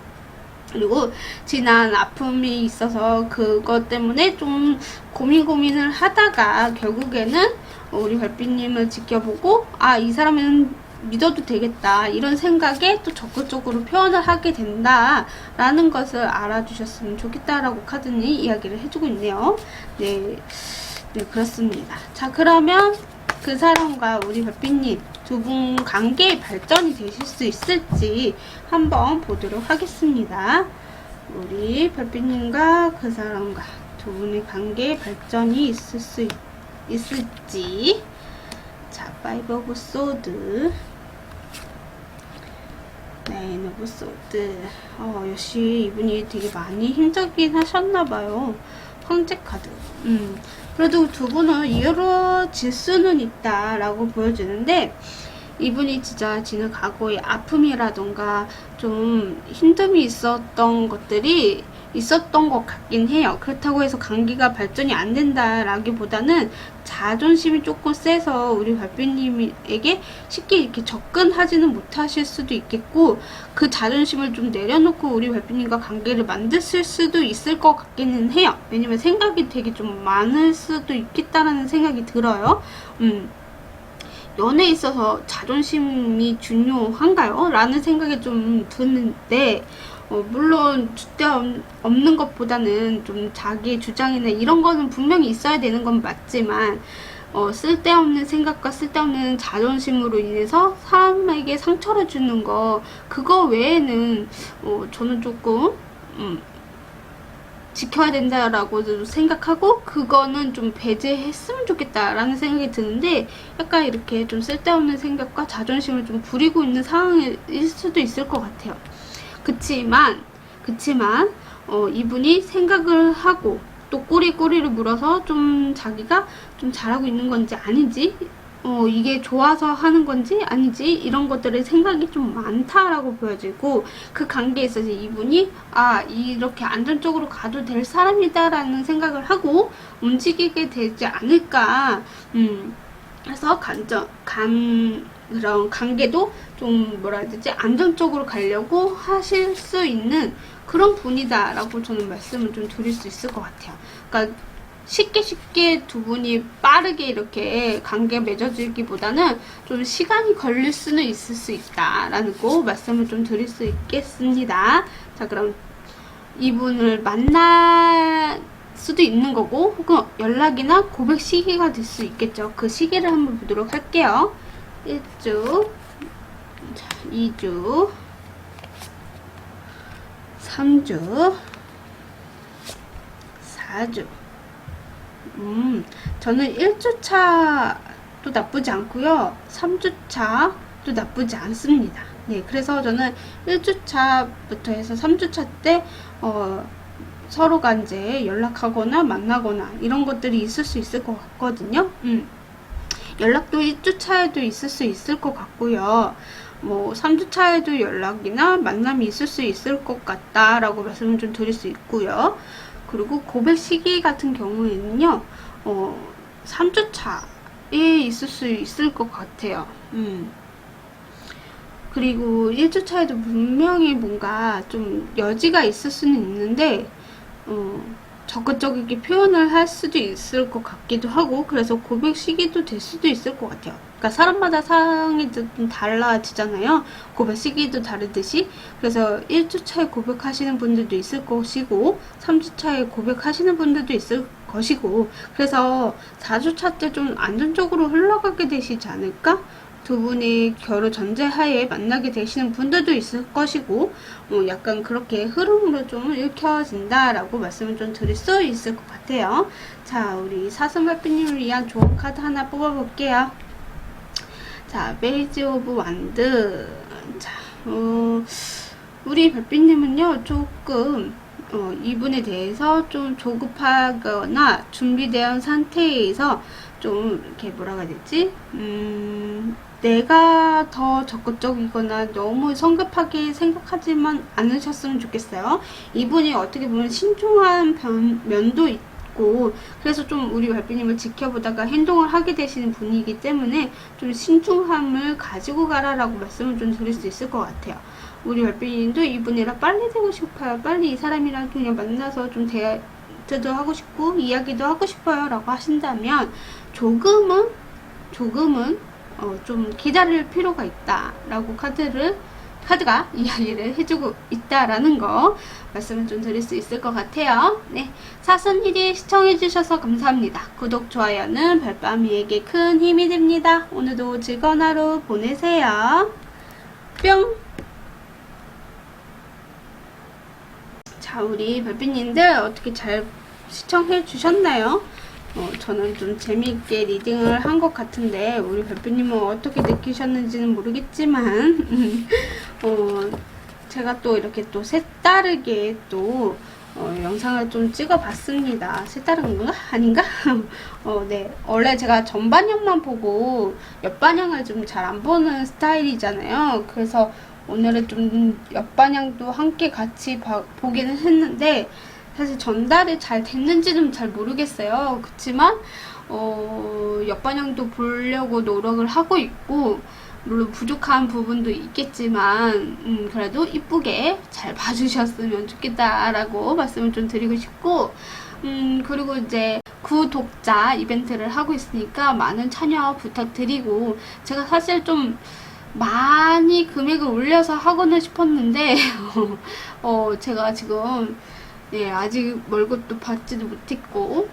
A: 그리고 지난 아픔이 있어서 그것 때문에 좀 고민을 하다가 결국에는 우리 별빛님을 지켜보고 아 이 사람은 믿어도 되겠다 이런 생각에 또 적극적으로 표현을 하게 된다 라는 것을 알아주셨으면 좋겠다라고 카드니 이야기를 해주고 있네요. 네 그렇습니다. 자, 그러면 그 사람과 우리 별빛님 두 분 관계의 발전이 되실 수 있을지 한번 보도록 하겠습니다. 우리 별빛님과 그 사람과 두 분의 관계의 발전이 있을지. 자, 파이브 오브 소드, 나인 오브 소드. 역시 이분이 되게 많이 힘들긴 하셨나봐요. 황제 카드. 그래도 두 분은 이루어질 수는 있다 라고 보여주는데, 이분이 진짜 지난 과거의 아픔이라던가 좀 힘듦이 있었던 것들이 있었던 것 같긴 해요. 그렇다고 해서 관계가 발전이 안 된다라기보다는 자존심이 조금 세서 우리 발표님에게 쉽게 이렇게 접근하지는 못하실 수도 있겠고, 그 자존심을 좀 내려놓고 우리 발표님과 관계를 만드실 수도 있을 것 같기는 해요. 왜냐면 생각이 되게 좀 많을 수도 있겠다라는 생각이 들어요. 연애에 있어서 자존심이 중요한가요? 라는 생각이 좀 드는데, 물론 주대없는 것보다는 좀 자기의 주장이나 이런 거는 분명히 있어야 되는 건 맞지만, 쓸데없는 생각과 쓸데없는 자존심으로 인해서 사람에게 상처를 주는 거, 그거 외에는 저는 조금 지켜야 된다라고 생각하고, 그거는 좀 배제했으면 좋겠다라는 생각이 드는데, 약간 이렇게 좀 쓸데없는 생각과 자존심을 좀 부리고 있는 상황일 수도 있을 것 같아요. 그치만 이분이 생각을 하고 또 꼬리를 물어서 좀 자기가 좀 잘하고 있는 건지 아닌지, 이게 좋아서 하는 건지 아닌지, 이런 것들의 생각이 좀 많다라고 보여지고, 그 관계에 있어서 이분이 이렇게 안정적으로 가도 될 사람이다라는 생각을 하고 움직이게 되지 않을까. 그래서 그런 관계도 좀 뭐라 해야 되지, 안정적으로 가려고 하실 수 있는 그런 분이다 라고 저는 말씀을 좀 드릴 수 있을 것 같아요. 그러니까 쉽게 두 분이 빠르게 이렇게 관계가 맺어지기보다는 좀 시간이 걸릴 수는 있을 수 있다 라는 거 말씀을 좀 드릴 수 있겠습니다. 자, 그럼 이분을 만날 수도 있는 거고, 혹은 연락이나 고백 시기가 될 수 있겠죠. 그 시기를 한번 보도록 할게요. 1주, 2주, 3주, 4주. 저는 1주차도 나쁘지 않고요. 3주차도 나쁘지 않습니다. 네, 그래서 저는 1주차부터 해서 3주차 때 서로가 이제 연락하거나 만나거나 이런 것들이 있을 수 있을 것 같거든요. 연락도 1주차에도 있을 수 있을 것 같고요. 뭐 3주차에도 연락이나 만남이 있을 수 있을 것 같다라고 말씀을 좀 드릴 수 있고요. 그리고 고백 시기 같은 경우에는요, 3주차에 있을 수 있을 것 같아요. 그리고 1주차에도 분명히 뭔가 좀 여지가 있을 수는 있는데, 적극적이게 표현을 할 수도 있을 것 같기도 하고, 그래서 고백 시기도 될 수도 있을 것 같아요. 그러니까 사람마다 상황이 좀 달라지잖아요. 고백 시기도 다르듯이. 그래서 1주차에 고백하시는 분들도 있을 것이고, 3주차에 고백하시는 분들도 있을 것이고, 그래서 4주차 때 좀 안정적으로 흘러가게 되시지 않을까? 두 분이 결혼 전제하에 만나게 되시는 분들도 있을 것이고, 약간 그렇게 흐름으로 좀 읽혀진다라고 말씀을 좀 드릴 수 있을 것 같아요. 자, 우리 사슴발비님을 위한 좋은 카드 하나 뽑아볼게요. 자, 베이지 오브 완드. 자, 우리 별빛님은요, 조금 이분에 대해서 좀 조급하거나 준비된 상태에서 좀 이렇게 뭐라고 해야 되지? 내가 더 적극적이거나 너무 성급하게 생각하지만 않으셨으면 좋겠어요. 이분이 어떻게 보면 신중한 면도 있고, 그래서 좀 우리 발비님을 지켜보다가 행동을 하게 되시는 분이기 때문에 좀 신중함을 가지고 가라라고 말씀을 좀 드릴 수 있을 것 같아요. 우리 발비님도 이분이랑 빨리 되고 싶어요. 빨리 이 사람이랑 그냥 만나서 좀 데이트도 하고 싶고 이야기도 하고 싶어요 라고 하신다면, 조금은 좀 기다릴 필요가 있다 라고 카드가 이야기를 해주고 있다라는 거 말씀을 좀 드릴 수 있을 것 같아요. 네, 사슴일이 시청해주셔서 감사합니다. 구독, 좋아요는 별밤이에게 큰 힘이 됩니다. 오늘도 즐거운 하루 보내세요. 뿅! 자, 우리 별빛님들 어떻게 잘 시청해 주셨나요? 저는 좀 재미있게 리딩을 한 것 같은데, 우리 별빛님은 어떻게 느끼셨는지는 모르겠지만, 제가 또 이렇게 또 색다르게 또, 영상을 좀 찍어 봤습니다. 색다른 건가? 아닌가? 네. 원래 제가 전반영만 보고 옆반영을 좀 잘 안 보는 스타일이잖아요. 그래서, 오늘은 좀 옆반향도 함께 같이 보기는 했는데 사실 전달이 잘 됐는지는 잘 모르겠어요. 그렇지만 옆반향도 보려고 노력을 하고 있고, 물론 부족한 부분도 있겠지만 그래도 이쁘게 잘 봐주셨으면 좋겠다라고 말씀을 좀 드리고 싶고, 그리고 이제 구독자 이벤트를 하고 있으니까 많은 참여 부탁드리고, 제가 사실 좀 많이 금액을 올려서 하고는 싶었는데 제가 지금 아직 월급도 받지도 못했고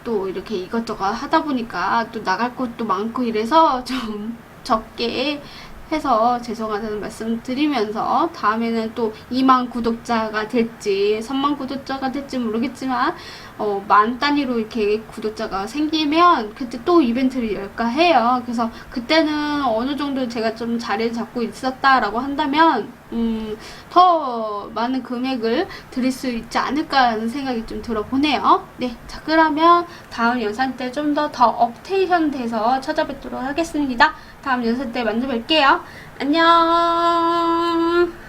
A: 또 이렇게 이것저것 하다 보니까 또 나갈 곳도 많고 이래서 좀 적게 해서 죄송하다는 말씀 드리면서, 다음에는 또 2만 구독자가 될지 3만 구독자가 될지 모르겠지만 만 단위로 이렇게 구독자가 생기면 그때 또 이벤트를 열까 해요. 그래서 그때는 어느 정도 제가 좀 자리를 잡고 있었다라고 한다면 더 많은 금액을 드릴 수 있지 않을까라는 생각이 좀 들어보네요. 네, 자 그러면 다음 영상 때 좀 더 업데이션 돼서 찾아뵙도록 하겠습니다. 다음 영상 때 만나 뵐게요. 안녕.